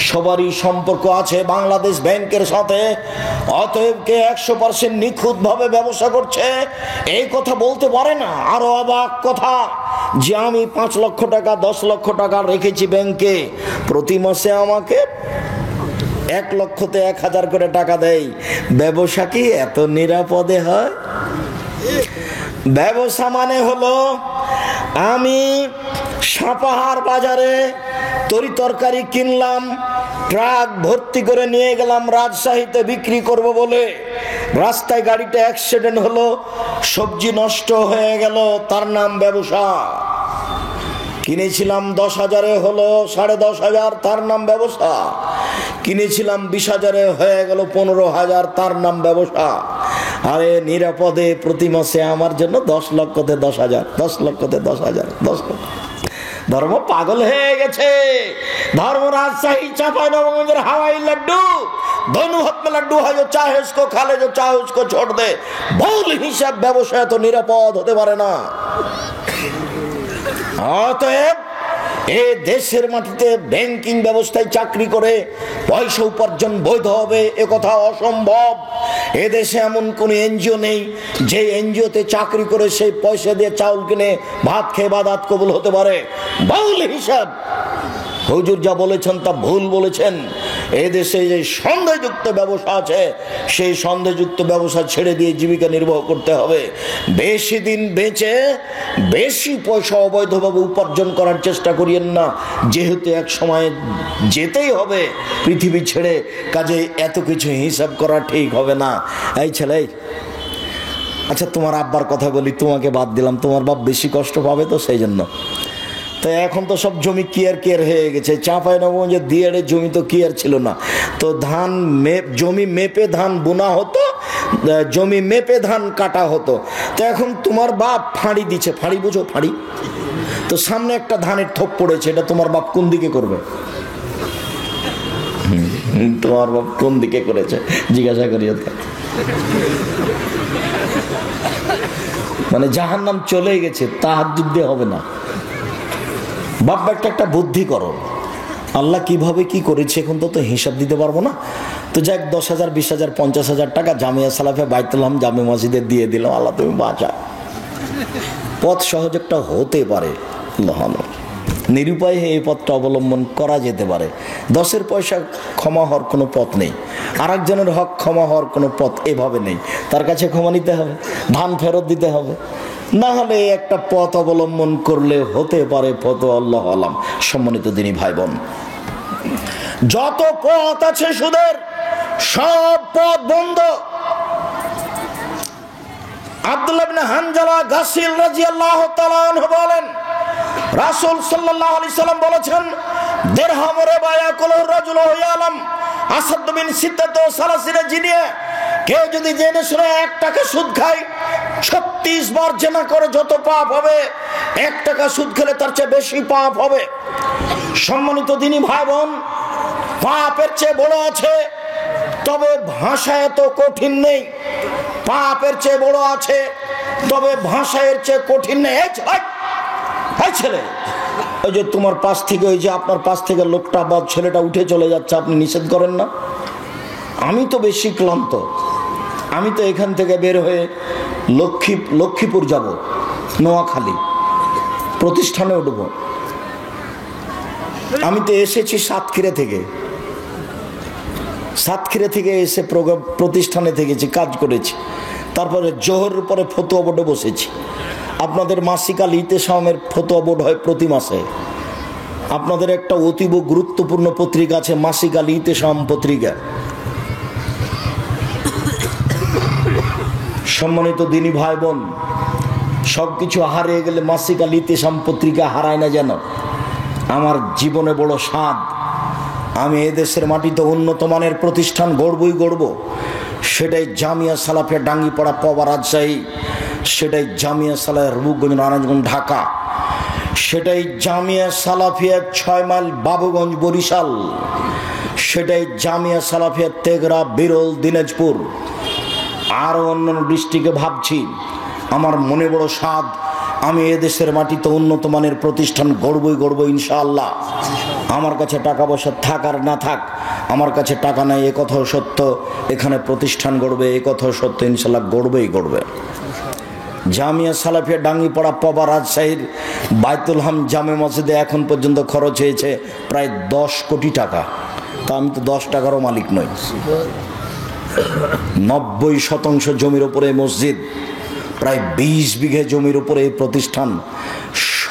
সবারই সম্পর্ক আছে বাংলাদেশ ব্যাংকের সাথে। অতএব কে 100% নিখুঁত ভাবে ব্যবসা করছে এই কথা বলতে পারে না। আরো অবাক কথা যে আমি 5 লক্ষ টাকা 10 লক্ষ টাকা রেখেছি ব্যাংকে, প্রতি মাসে আমাকে 1 লক্ষতে 1000 করে টাকা দেয়। ব্যবসা কি এত নিরাপদে হয়? ব্যবসা মানে হলো আমি সাপাহার বাজারে তরি তরকারি কিনলাম, ট্রাক ভর্তি করে নিয়ে গেলাম রাজশাহীতে বিক্রি করব বলে, রাস্তায় গাড়িটা অ্যাক্সিডেন্ট হলো, সবজি নষ্ট হয়ে গেল, তার নাম ব্যবসা। কিনেছিলাম 10,000-এ হলো 10,500, তার নাম ব্যবসা। কিনেছিলাম 20,000-এ হয়ে গেল 15,000, তার নাম ব্যবসা। আরে নিরাপদে প্রতি মাসে আমার জন্য 10 লক্ষতে 10,000, 10 লক্ষতে 10,000, 10 লক্ষ ধর্ম পাগল হয়ে গেছে। धर्म राजशाही चांपाइनबाबगंज हवाई लड्डू दोनों हाथ में लड्डू है, जो चाहे उसको खा ले, जो चाहे उसको छोड़ दे। भूल हिसाब व्यवसाय तो निरापद होते पारे ना। অতএব এই দেশের মাটিতে ব্যাংকিং ব্যবস্থায় চাকরি করে পয়সা উপার্জন বৈধ হবে এ কথা অসম্ভব। এ দেশে এমন কোন এনজিও নেই যে এনজিওতে চাকরি করে সেই পয়সা দিয়ে চাউল কিনে ভাত খেয়ে বাদাত কবুল হতে পারে। ভুল হিসাব। হুজুর যা বলেছেন তা ভুল বলেছেন। এই দেশে যে সন্দেহযুক্ত ব্যবসা আছে সেই সন্দেহযুক্ত ব্যবসা ছেড়ে দিয়ে জীবিকা নির্বাহ করতে হবে। বেশি দিন বেঁচে বেশি পয়সা অবৈধভাবে উপার্জন করার চেষ্টা করিয়েন না, যেহেতু এক সময় যেতেই হবে পৃথিবী ছেড়ে। কাজে এত কিছু হিসাব করা ঠিক হবে না। এই ছেলে, আচ্ছা তোমার আব্বার কথা বলি, তোমাকে বাদ দিলাম, তোমার বাপ বেশি কষ্ট পাবে তো সেই জন্য। তো এখন তো সব জমি কিয়ার হয়ে গেছে। চাঁপাইনবাবগঞ্জে দিয়ারে জমি তো কিয়ার ছিল না, তো ধান জমি মেপে ধান বোনা হতো, জমি মেপে ধান কাটা হতো। তো এখন তোমার বাপ ফাঁড়ি দিচ্ছে, ফাঁড়ি বুঝো ফাঁড়ি, তো সামনে একটা ধানের থোপ পড়েছে, এটা তোমার বাপ কোন দিকে করবে? তোমার বাপ কোন দিকে করেছে জিজ্ঞাসা করিও তো। মানে জাহান্নাম চলে গেছে, তাহাজ্জুদ দিয়ে হবে না। বাপ একটা বুদ্ধি করো, আল্লাহ কিভাবে কি করেছে এখন তো হিসাব দিতে পারবো না। তো যাক 10,000 20,000 50,000 টাকা জামিয়া সালাফে বাইতুল হাম জামে মসজিদে দিয়ে দিলাম, আল্লাহ তুমি বাঁচা। পথ সহজ একটা হতে পারে, নিরুপায় এই পথটা অবলম্বন করা যেতে পারে। 10-এর পয়সা ক্ষমা হওয়ার কোনো পথ নেই, আর একজনের হক ক্ষমা হওয়ার কোনো পথ এভাবে নেই। তার কাছে ক্ষমা নিতে হবে, ধান ফেরত দিতে হবে, না হলে একটা পথ অবলম্বন করলে হতে পারে পথ আল্লাহ আলাম। সম্মানিত দিনী ভাই বোন, যত পথ আছে সুদের সব পথ বন্ধ। আব্দুল্লাহ ইবনে হানজালা গাসিল রাদিয়াল্লাহু তাআলা আনহু বলেন, রাসূল সাল্লাল্লাহু আলাইহি সাল্লাম বলেছেন, দিরহাম রিবা ইয়াকুলু রাজুলু ইয়ালাম আসাদ মিন সিত্তাতি সালাসিনা জিনিয়া। কেউ যদি জেনে শুনে 1 টাকা সুদ খায়, 36 বার জেনা করে যত পাপ হবে, 1 টাকা সুদ খেলে তার চেয়ে বেশি পাপ হবে। সম্মানিত দিনী ভাই বোন, পাপের চেয়ে বড় আছে, তবে ভাষা এত কঠিন নেই। পাপের চেয়ে বড় আছে, তবে ভাষা এর চেয়ে কঠিন নেই। এই ছেলে, ওই যে তোমার পাশ থেকে, ওই যে আপনার পাশ থেকে লোকটা বা ছেলেটা উঠে চলে যাচ্ছে, আপনি নিষেধ করেন না? আমি তো বেশি ক্লান্ত, আমি তো এখান থেকে বের হয়ে লক্ষ্মীপুর যাব, নোয়াখালী প্রতিষ্ঠানে উঠব। আমি তো এসেছি সাতক্ষীরা থেকে এসে প্রতিষ্ঠানে থেকেছি, কাজ করেছি, তারপরে জোহরের পরে ফতুয়া বোর্ডে বসেছি। আপনাদের মাসিক আল ইতেসামের ফতুয়া বোর্ড হয় প্রতি মাসে। আপনাদের একটা অতীব গুরুত্বপূর্ণ পত্রিকা আছে, মাসিক আল ইতেসাম পত্রিকা। সম্মানিত দিনী ভাই বোন, সবকিছু হারিয়ে গেলে মাসিক আল ইতেসাম পত্রিকা হারায় না যেন। আমার জীবনে বড় স্বাদ, আমি এদেশের মাটিতে উন্নত মানের প্রতিষ্ঠান গড়বই গড়ব। সেটাই জামিয়া সালাফিয়া ডাঙ্গিপাড়া পবা রাজশাহী, সেটাই জামিয়া সালাফিয়া রূপগঞ্জ নারায়ণগঞ্জ ঢাকা, সেটাই জামিয়া সালাফিয়া 6 মাইল বাবুগঞ্জ বরিশাল, সেটাই জামিয়া সালাফিয়া তেঘরা বিরল দিনাজপুর, আরও অন্যান্য ডিস্ট্রিক্টে ভাবছি। আমার মনে বড় স্বাদ, আমি এদেশের মাটিতে উন্নত মানের প্রতিষ্ঠান গড়ব ইনশাআল্লাহ। আমার কাছে টাকা পয়সা থাক আর না থাক, আমার কাছে টাকা নাই এ কথাও সত্য, এখানে প্রতিষ্ঠান গড়বে এ কথাও সত্য, ইনশাআল্লাহ গড়বে। জামিয়া সালাফিয়া ডাঙ্গিপাড়া পবা রাজশাহীর বাইতুল হাম জামে মসজিদে এখন পর্যন্ত খরচ হয়েছে প্রায় 10 কোটি টাকা। তা আমি তো 10 টাকারও মালিক নই। 90% জমির উপরে মসজিদ, প্রায় 20 বিঘে জমির উপরে এই প্রতিষ্ঠান।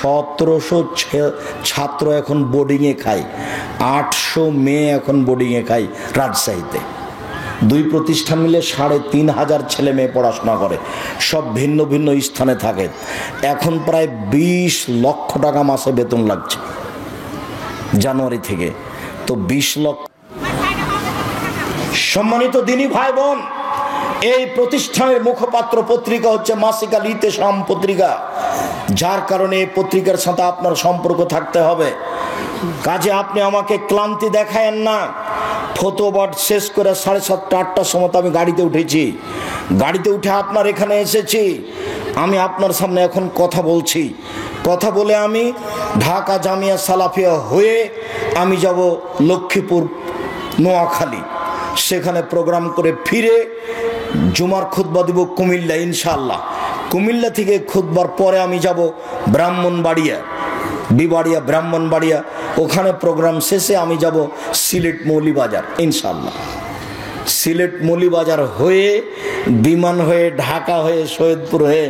1700 ছাত্র এখন বোর্ডিংয়ে খায়, 800 মেয়ে এখন বোর্ডিংয়ে খায় রাজশাহীতে। 2 প্রতিষ্ঠান মিলে 3,500 ছেলে মেয়ে পড়াশোনা করে, সব ভিন্ন ভিন্ন স্থানে থাকে। এখন প্রায় 20 লক্ষ টাকা মাসে বেতন লাগছে জানুয়ারি থেকে, তো 20 লক্ষ। সম্মানিত দিনী ভাই বোন, এই প্রতিষ্ঠানের মুখপাত্র পত্রিকা হচ্ছে মাসিক আল ইতেসাম পত্রিকা। যার কারণে এই পত্রিকার সাথে আপনার সম্পর্ক থাকতে হবে। কাজে আপনি আমাকে ক্লান্তি দেখায়েন না। ফতোয়া শেষ করে 7:30 8টার সময় আমি গাড়িতে উঠেছি, গাড়িতে উঠে আপনার এখানে এসেছি। আমি আপনার সামনে এখন কথা বলছি, কথা বলে আমি ঢাকা জামিয়া সালাফিয়া হয়ে আমি যাব লক্ষ্মীপুর নোয়াখালী, সেখানে প্রোগ্রাম করে ফিরে জুমার খুতবা দিব কুমিল্লা ইনশাআল্লাহ। কুমিল্লা থেকে খুতবার পরে আমি যাব ব্রাহ্মণবাড়িয়া, বিবাড়িয়া ব্রাহ্মণবাড়িয়া, ওখানে প্রোগ্রাম শেষে আমি যাব সিলেট মৌলিবাজার ইনশাআল্লাহ। সিলেট মৌলিবাজার হয়ে বিমান হয়ে ঢাকা হয়ে সৈয়দপুর হয়ে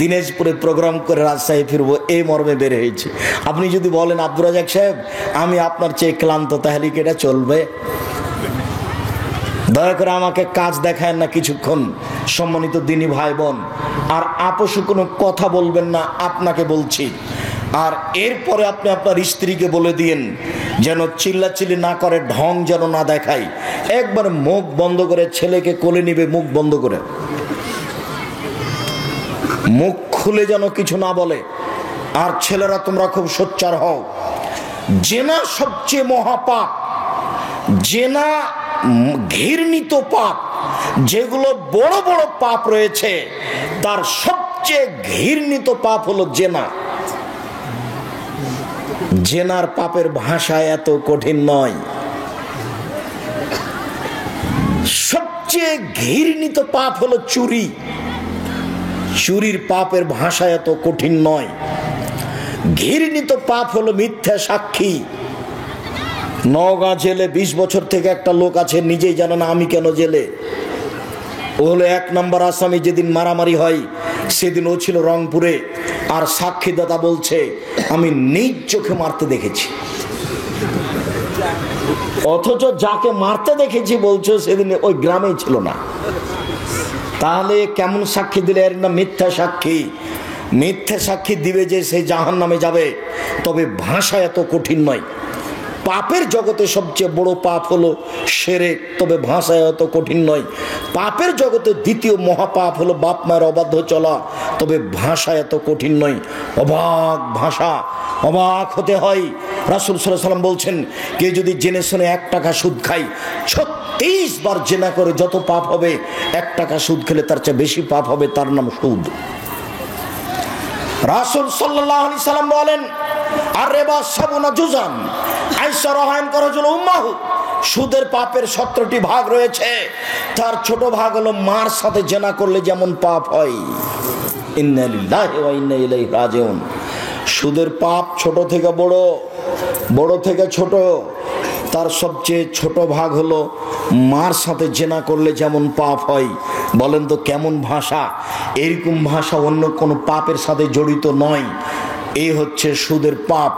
দিনাজপুরে প্রোগ্রাম করে রাজশাহী ফিরবো, এই মর্মে বের হয়েছে। আপনি যদি বলেন আব্দুর রাজাক সাহেব আমি আপনার চেয়ে ক্লান্ত, তাহলে কি এটা চলবে? দয়া করে আমাকে কাজ দেখায় না কিছুক্ষণ, সম্মানিত দিনী ভাই বোন। আর আপোষে কোনো কথা বলবেন না, আপনাকে বলছি। আর এরপরে আপনি আপনার স্ত্রীকে বলে দিয়েন যেন চিল্লাচিল্লি না করে, ঢং যেন না দেখায়, একবার মুখ বন্ধ করে ছেলেকে কোলে নিবে, মুখ বন্ধ করে, মুখ খুলে যেন কিছু না বলে। আর ছেলেরা তোমরা খুব সোচ্চার হও। জেনা সবচেয়ে মহাপাপ, জেনা ঘৃণিত পাপ, যেগুলো বড় বড় পাপ রয়েছে তার সবচেয়ে ঘৃণিত পাপ হলো জেনা। জেনার পাপের ভাষা এত কঠিন নয়। সবচেয়ে ঘৃণিত পাপ হলো চুরি। চুরির পাপের ভাষা এত কঠিন নয়। ঘৃণিত পাপ হলো মিথ্যা সাক্ষী। নওগাঁ জেলে 20 বছর থেকে একটা লোক আছে, নিজেই জানে না আমি কেন জেলে। ও হলো 1 নম্বর আসামি। যেদিন মারামারি হয় সেদিন ও ছিল রংপুরে, আর সাক্ষীদাতা বলছে আমি নিজ চোখে মারতে দেখেছি, অথচ যাকে মারতে দেখেছি বলছো সেদিন ওই গ্রামেই ছিল না। তাহলে কেমন সাক্ষী দিলে? এর না মিথ্যা সাক্ষী। মিথ্যা সাক্ষী দিবে যে সে জাহান্নামে যাবে, তবে ভাষা এত কঠিন নয়। পাপের জগতে সবচেয়ে বড় পাপ হলো শিরক, তবে ভাষা এত কঠিন নয়। পাপের জগতে দ্বিতীয় মহাপাপ হলো বাপ মায়ের অবাধ্য চলা, তবে ভাষা এত কঠিন নয়। অবাক ভাষা, অবাক হতে হয়। রাসূল সাল্লাল্লাহু আলাইহি ওয়াসাল্লাম বলছেন, কে যদি জেনে শুনে 1 টাকা সুদ খায়, 36 বার জেনা করে যত পাপ হবে, 1 টাকা সুদ খেলে তার চেয়ে বেশি পাপ হবে, তার নাম সুদ। রাসূল সাল্লাল্লাহু আলাইহি সাল্লাম বলেন, আর রিবা সাবুনা জুজান, আয়েশা রাদিয়াল্লাহু আনহা হলো উম্মাহু। সুদের পাপের 17টি ভাগ রয়েছে, তার ছোট ভাগ হলো মার সাথে জেনা করলে যেমন পাপ হয়। ইন্না লিল্লাহি ওয়া ইন্না ইলাইহি রাজিউন। সুদের পাপ ছোট থেকে বড়, বড় থেকে ছোট। তার সবচেয়ে ছোট ভাগ হলো মার সাথে জেনা করলে যেমন পাপ হয়। বলেন তো কেমন ভাষা? এরকম ভাষা অন্য কোনো পাপের সাথে জড়িত নয়। এই হচ্ছে সুদের পাপ।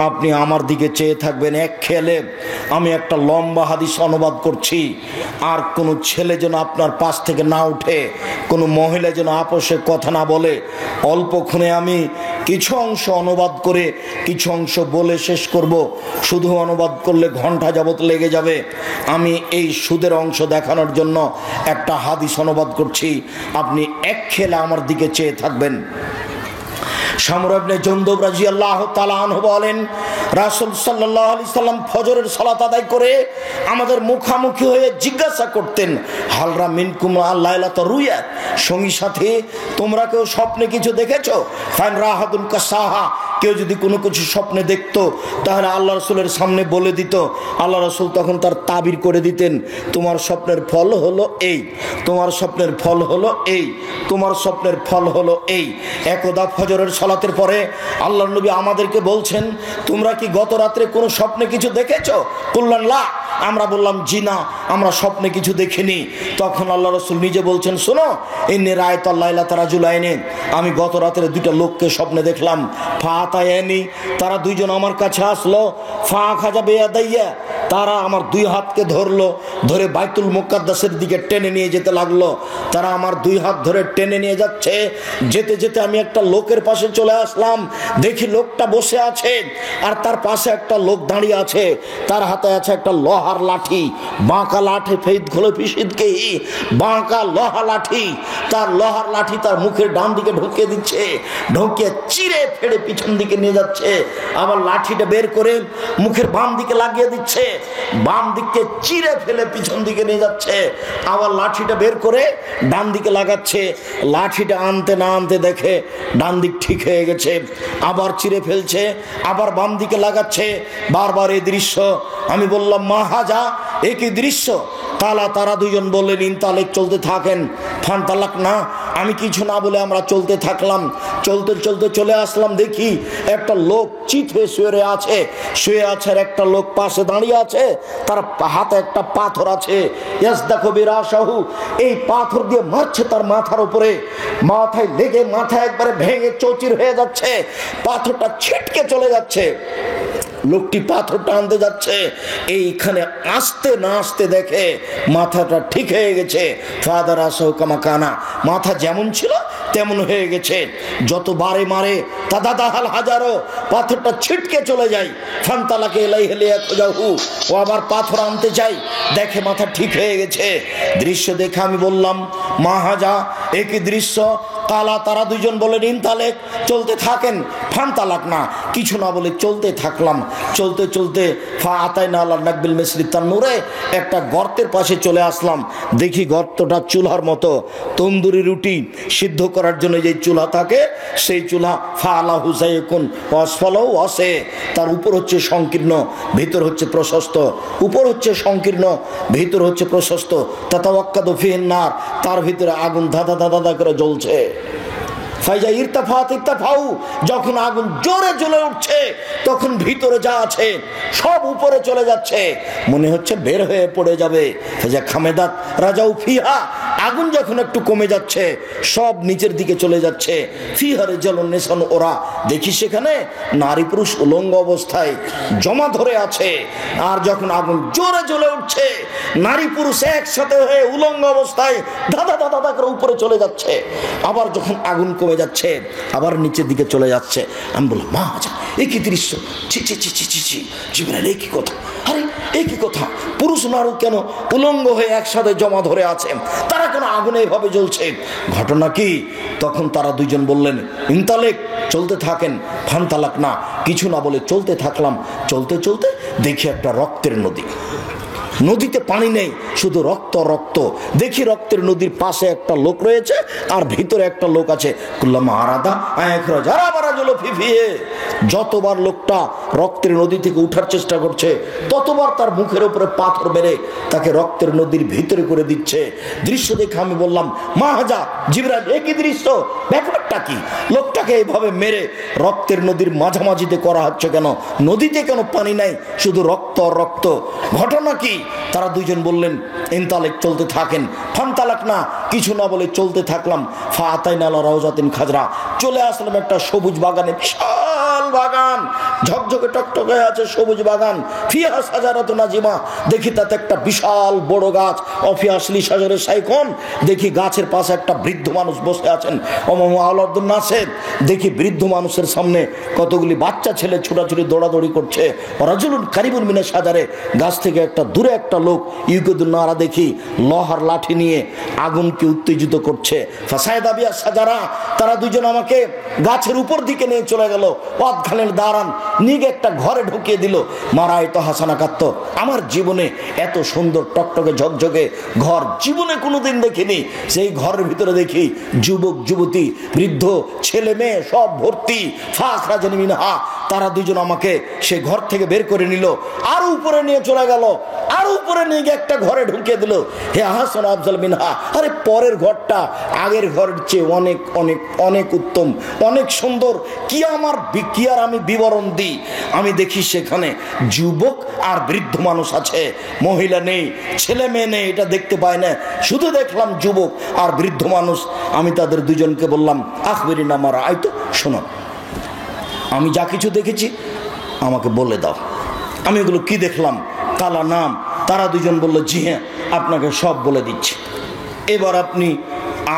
আপনি আমার দিকে চেয়ে থাকবেন এক খেয়ালে। আমি একটা লম্বা হাদিস অনুবাদ করছি, আর কোনো ছেলে যেন আপনার পাশ থেকে না উঠে, কোনো মহিলা যেন আপোষে কথা না বলে। অল্পক্ষণে আমি কিছু অংশ অনুবাদ করে কিছু অংশ বলে শেষ করব। শুধু অনুবাদ করলে ঘন্টা যাবত লেগে যাবে। আমি এই সুদের অংশ দেখানোর জন্য একটা হাদিস অনুবাদ করছি, আপনি এক খেলে আমার দিকে চেয়ে থাকবেন। শামরা ইবনে জুনদুব রাদিয়াল্লাহু তাআলা আনহু বলেন, রাসূল সাল্লাল্লাহু আলাইহি সাল্লাম ফজরের সালাত আদায় করে আমাদের মুখামুখি হয়ে জিজ্ঞাসা করতেন, হালরা মিনকুম আল-লাইলাতা রুয়াত, সঙ্গী সাথে তোমরা কেউ স্বপ্নে কিছু দেখেছো? ফাইন রাহাদুন কাসাহা, কেউ যদি কোনো কিছু স্বপ্নে দেখতো তাহলে আল্লাহ রাসূলের সামনে বলে দিত। আল্লাহ রাসূল তখন তার তাবির করে দিতেন, তোমার স্বপ্নের ফল হলো এই, তোমার স্বপ্নের ফল হলো এই, তোমার স্বপ্নের ফল হলো এই। একদা ফজরের সালাতের পরে আল্লাহর নবী আমাদেরকে বলছেন, তোমরা কি গত রাত্রে কোনো স্বপ্নে কিছু দেখেছো? বললেন লা। আমরা বললাম জি না, আমরা স্বপ্নে কিছু দেখিনি। তখন আল্লাহ রাসূল নিজে বলছেন, শোনো, ইন্নী রাআইতুল লাইলাতা রাজুলাইনি, আমি গত রাতে 2টা লোককে স্বপ্নে দেখলাম। ফাতায়ানি, তারা 2জন আমার কাছে আসলো। ফা খাজা বেয়াদাইয়া, তারা আমার দুই হাতকে ধরলো, ধরে বাইতুল মুকাদ্দাসের দিকে টেনে নিয়ে যেতে লাগলো। তারা আমার দুই হাত ধরে টেনে নিয়ে যাচ্ছে। যেতে যেতে আমি একটা লোকের পাশে চলে আসলাম। দেখি লোকটা বসে আছে আর তার পাশে একটা লোক দাঁড়িয়ে আছে। তার হাতে আছে একটা লোহার লাঠি, বাঁকা লাঠি, ফেদ খোলে পিসিদকে বাঁকা লোহা লাঠি। তার লোহার লাঠি তার মুখের ডান দিকে ঢুকিয়ে দিচ্ছে, ঢুকিয়ে চিরে ফেড়ে পিছন দিকে নিয়ে যাচ্ছে। আবার লাঠিটা বের করে মুখের বাম দিকে লাগিয়ে দিচ্ছে, বাম দিককে চিরে ফেলে পিছন দিকে নিয়ে যাচ্ছে। আবার লাঠিটা বের করে ডান দিকে লাগাচ্ছে। লাঠিটা আনতে না আনতে দেখে ডান দিক ঠিক হয়ে গেছে, আবার চিরে ফেলছে, আবার বাম দিকে লাগাচ্ছে। বারবার এই দৃশ্য। আমি বললাম, মা হাজা, একই দৃশ্য। তালা তারা দুজন বললেন, ইনতালেক, চলতে থাকেন। ফান তালাক না। আমি কিছু না বলে আমরা চলতে থাকলাম। চলতে চলতে চলে আসলাম, দেখি একটা লোক চিত হয়ে শুয়ে আছে। শুয়ে আছে আর একটা লোক পাশে দাঁড়িয়ে আছে, তার হাতে একটা পাথর আছে। দেখো বিরাসাহু, এই পাথর দিয়ে মারছে তার মাথার উপরে। মাথায় লেগে মাথা একবারে ভেঙে চৌচির হয়ে যাচ্ছে, পাথরটা ছিটকে চলে যাচ্ছে। লোকটি পাথরটা আনতে যাচ্ছে, এইখানে আসতে না আসতে দেখে মাথাটা ঠিক হয়ে গেছে। ফাদার আসহ কামাকানা, মাথা যেমন ছিল তেমন হয়ে গেছে। যতবারে মারে দাদা দাহাল হাজারো, পাথরটা ছিটকে চলে যায়। ফান্তালাকে এলাই হেলে যাহু, ও আবার পাথর আনতে চাই, দেখে মাথা ঠিক হয়ে গেছে। দৃশ্য দেখে আমি বললাম, মা হাজা, একই দৃশ্য। কালা তারা দুজন বলেন, ইনতালেক, চলতে থাকেন। ফান তালাক না। কিছু না বলে চলতে থাকলাম। চলতে চলতে ফা আতাই না আল্লাহ নাকবিল মিসরি তান্নুরে, একটা গর্তের পাশে চলে আসলাম। দেখি গর্তটা চুলার মতো, তন্দুরি রুটি সিদ্ধ করার জন্য যে চুলা থাকে সেই চুলা। ফা আলা হুসাইকুন অসফলও আসে, তার উপর হচ্ছে সংকীর্ণ, ভিতর হচ্ছে প্রশস্ত। উপর হচ্ছে সংকীর্ণ, ভিতর হচ্ছে প্রশস্ত। তাতাওয়াক্কাদু ফিহিন নার, তার ভিতরে আগুন ধাঁধা ধাঁধা ধাঁধা করে জ্বলছে। ফাইজা ইরতাফাত ইরতাফাউ, যখন আগুন জোরে জ্বলে উঠছে তখন ভিতরে যা আছে সব উপরে চলে যাচ্ছে, মনে হচ্ছে বের হয়ে পড়ে যাবে। ফাইজা খামেদাত রাজাউ ফিহা, আগুন যখন একটু কমে যাচ্ছে সব নিচের দিকে চলে যাচ্ছে। ফিহারে জলনেশন, ওরা দেখি সেখানে নারী পুরুষ উলঙ্গ অবস্থায় জমা ধরে আছে। আর যখন আগুন জোরে জ্বলে উঠছে নারী পুরুষ একসাথে হয়ে উলঙ্গ অবস্থায় দাদা দাদা দাদা করে উপরে চলে যাচ্ছে। আবার যখন আগুন কমে যাচ্ছে আবার নিচের দিকে চলে যাচ্ছে। আমি বললাম, মা আচ্ছা, একই দৃশ্য। ছি ছি ছি ছি ছি ছি, জীবনের একই কথা। আরে একই কথা, পুরুষ নারী কেন উলঙ্গ হয়ে একসাথে জমা ধরে আছে, তারা কেন আগুনে এভাবে জ্বলছে, ঘটনা কি? তখন তারা দুইজন বললেন, ইনতালেক, চলতে থাকেন। ফান তালাক না। কিছু না বলে চলতে থাকলাম। চলতে চলতে দেখি একটা রক্তের নদী। নদীতে পানি নেই, শুধু রক্ত রক্ত। দেখি রক্তের নদীর পাশে একটা লোক রয়েছে আর ভিতরে একটা লোক আছে। কুল্লামা আরাদা আয়াখরা যারা বারাজল ফিফিয়ে, যতবার লোকটা রক্তের নদী থেকে উঠার চেষ্টা করছে ততবার তার মুখের উপরে পাথর মেরে তাকে রক্তের নদীর ভিতরে করে দিচ্ছে। দৃশ্য দেখে আমি বললাম, মা হাজা, জিবরাইল, একই দৃশ্য, ব্যাপারটা কি? লোকটাকে এইভাবে মেরে রক্তের নদীর মাঝামাঝিতে করা হচ্ছে কেন? নদীতে কেন পানি নাই, শুধু রক্ত রক্ত, ঘটনা কি? তারা দুইজন বললেন, ইনতালেক, চলতে থাকেন। ফান তালাক না। কিছু না বলে চলতে থাকলাম। ফা আতাইনা আলা রাউজাতিন খাজরা, চলে আসলাম একটা সবুজ বাগানে। বিশাল বাগান, ঝকঝকে টকটকে আছে সবুজ বাগান। ফিহা সাজারাতুন নাজিমা, দেখি তাতে একটা বিশাল বড় গাছ। অফি আসলি সাজরে সাইখন, দেখি গাছের পাশে একটা বৃদ্ধ মানুষ বসে আছেন। অমামু আওলাদুন নাসের, দেখি বৃদ্ধ মানুষের সামনে কতগুলি বাচ্চা ছেলে ছোটাছুটি দৌড়াদৌড়ি করছে। রাজুলুন কারিবুল মিনে সাজারে, গাছ থেকে একটা দূরে একটা লোক ইউকুদুন নারা, দেখি লোহার লাঠি নিয়ে আগুনকে উত্তেজিত করছে। ফাসায়দা বিয়া সাজারা, তারা দুজন আমাকে গাছের উপর দিকে নিয়ে চলে গেল। ওয়াদখানের দাঁড়ান নিগে একটা ঘরে ঢুকিয়ে দিল। মারাই তো হাসানা কাত্ত, আমার জীবনে এত সুন্দর টকটকে ঝকঝকে ঘর জীবনে কোনোদিন দেখিনি। সেই ঘরের ভিতরে দেখি যুবক যুবতী বৃদ্ধ ছেলে মেয়ে সব ভর্তি। ফাখরা জানি মিনহা, তারা দুজন আমাকে সে ঘর থেকে বের করে নিল, আরো উপরে নিয়ে চলে গেল, আরো উপরে নিয়ে গিয়ে একটা ঘরে ঢুকিয়ে দিল। হে হাসান আফজাল মিনহা, আরে পরের ঘরটা আগের ঘরের চেয়ে অনেক অনেক অনেক উত্তম, অনেক সুন্দর। কি আর আমি বিবরণ দিই? আমি দেখি সেখানে যুবক আর বৃদ্ধ মানুষ আছে, মহিলা নেই, ছেলে মেয়ে নেই, এটা দেখতে পাই না। শুধু দেখলাম যুবক আর বৃদ্ধ মানুষ। আমি তাদের দুজনকে বললাম, আখবিরিন আমার আইতো, শোনো, আমি যা কিছু দেখেছি আমাকে বলে দাও। আমি এগুলো কি দেখলাম কালা নাম। তারা দুজন বলল, জি হ্যাঁ, আপনাকে সব বলে দিচ্ছি। এবার আপনি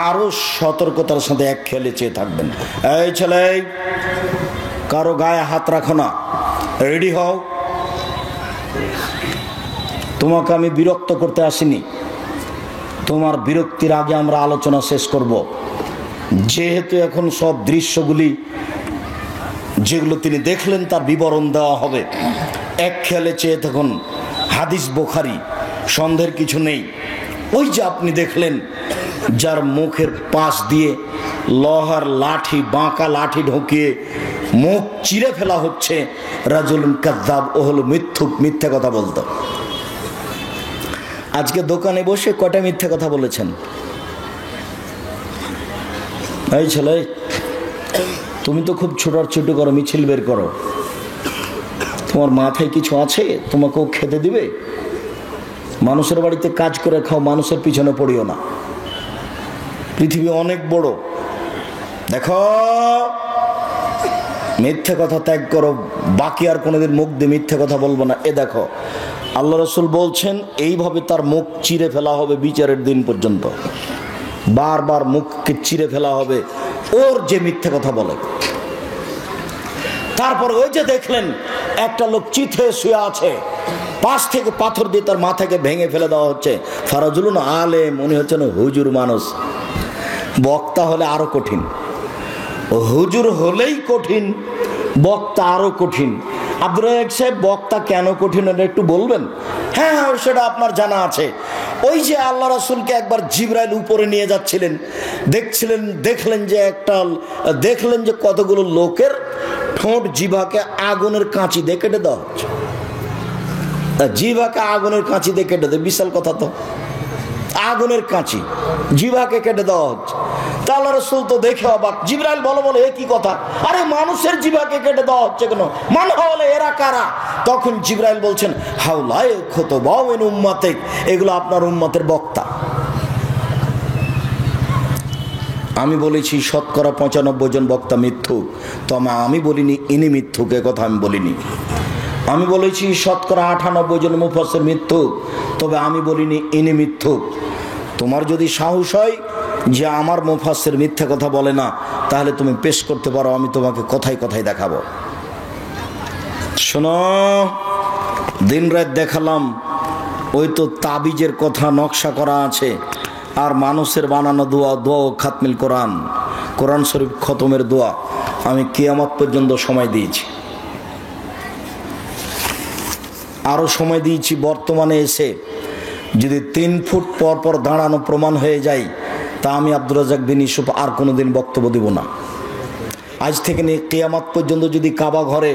আরো সতর্কতার সাথে এক খেলে চেয়ে থাকবেন। এই ছেলে, কারো গায়ে হাত রাখো না, রেডি হও। তোমাকে আমি বিরক্ত করতে আসিনি, তোমার বিরক্তির আগে আমরা আলোচনা শেষ করব। যেহেতু এখন সব দৃশ্যগুলি যেগুলো তিনি দেখলেন তার বিবরণ দেওয়া হবে। এক খেয়ালে চেয়ে থাকুন। হাদিস বুখারী, সন্দেহের কিছু নেই। ওই যে আপনি দেখলেন যার মুখের পাশ দিয়ে লোহার লাঠি, বাঁকা লাঠি ঢুকিয়ে মুখ চিরে ফেলা হচ্ছে, রাজুলুন কাযযাব, ও হলো মিথ্যুক, মিথ্যা কথা বলতো। আজকে দোকানে বসে কটা মিথ্যা কথা বলেছেন? এই ছেলে, তুমি তো খুব ছোটাছুটি করো, মিছিল বের করো, তোমার মাথায় কিছু আছে? তোমাকেও খেতে দিবে? মানুষের বাড়িতে কাজ করে খাও, মানুষের পিছনে পড়িও না। পৃথিবী অনেক বড়। দেখো, মিথ্যে কথা ত্যাগ করো, বাকি আর কোনোদিন মুখ দিয়ে মিথ্যে কথা বলবো না। এ দেখো, আল্লাহ রাসূল বলছেন এইভাবে তার মুখ চিরে ফেলা হবে বিচারের দিন পর্যন্ত। বারবার মুখকে চিরে ফেলা হবে ওর যে মিথ্যে কথা বলে। তারপর ওই যে দেখলেন একটা লোক চিত হয়ে শুয়ে আছে, পাশ থেকে পাথর দিয়ে তার মাথাকে ভেঙে ফেলে দেওয়া হচ্ছে। ফারাজুলুন আলেম, মনে হচ্ছে না হুজুর মানুষ। বক্তা হলে আরো কঠিন, হুজুর হলেই কঠিন, বক্তা আরো কঠিন। আব্দুর রাজ্জাক সাহেব, বক্তা কেন কঠিন এটা একটু বলবেন? হ্যাঁ হ্যাঁ, সেটা আপনার জানা আছে। ওই যে আল্লাহ রাসূলকে একবার জিবরাইল উপরে নিয়ে যাচ্ছিলেন, দেখলেন যে কতগুলো লোকের ঠোঁট জিভাকে আগুনের কাঁচি দিয়ে কেটে দেওয়া হচ্ছে। জিভাকে আগুনের কাঁচি দিয়ে কেটে দেয়, বিশাল কথা তো। আগুনের কাঁচি জিভাকে কেটে দেওয়া হচ্ছে। তা আল্লাহ রাসূল তো দেখে অবাক। জিবরাইল বলে এ কি কথা? আরে মানুষের জিভাকে কেটে দেওয়া হচ্ছে কেন? মান হলে এরা কারা? তখন জিবরাইল বলছেন, হাউলাই খুতবাউ মিন উম্মাতিক, এগুলো আপনার উম্মতের বক্তা। আমি বলেছি শতকরা 95 জন বক্তা মিথ্যুক, তবে আমি বলিনি ইনি মিথ্যুক, এ কথা আমি বলিনি। আমি বলেছি শতকরা 98 জন মুফাসসির মিথ্যুক, তবে আমি বলিনি ইনি মিথ্যুক। তোমার যদি সাহস হয় যে আমার মুফাসসির মিথ্যা কথা বলে না, তাহলে তুমি পেশ করতে পারো, আমি তোমাকে কথায় কথায় দেখাবো। শোনো, দিন রাত দেখালাম, ওই তো তাবিজের কথা নকশা করা আছে, আর মানুষের বানানো দোয়া, খাতমিল কোরআন, কোরআন শরীফ খতমের দোয়া, আমি কিয়ামত পর্যন্ত সময় দিয়েছি। আরো সময় দিয়েছি। বর্তমানে এসে যদি 3 ফুট পর পর দাঁড়ানো প্রমাণ হয়ে যায়, তা আমি আব্দুর রাজ্জাক বিন ইউসুফ আর কোনোদিন বক্তব্য দিব না। আজ থেকে নিয়ে কিয়ামত পর্যন্ত যদি কাবা ঘরে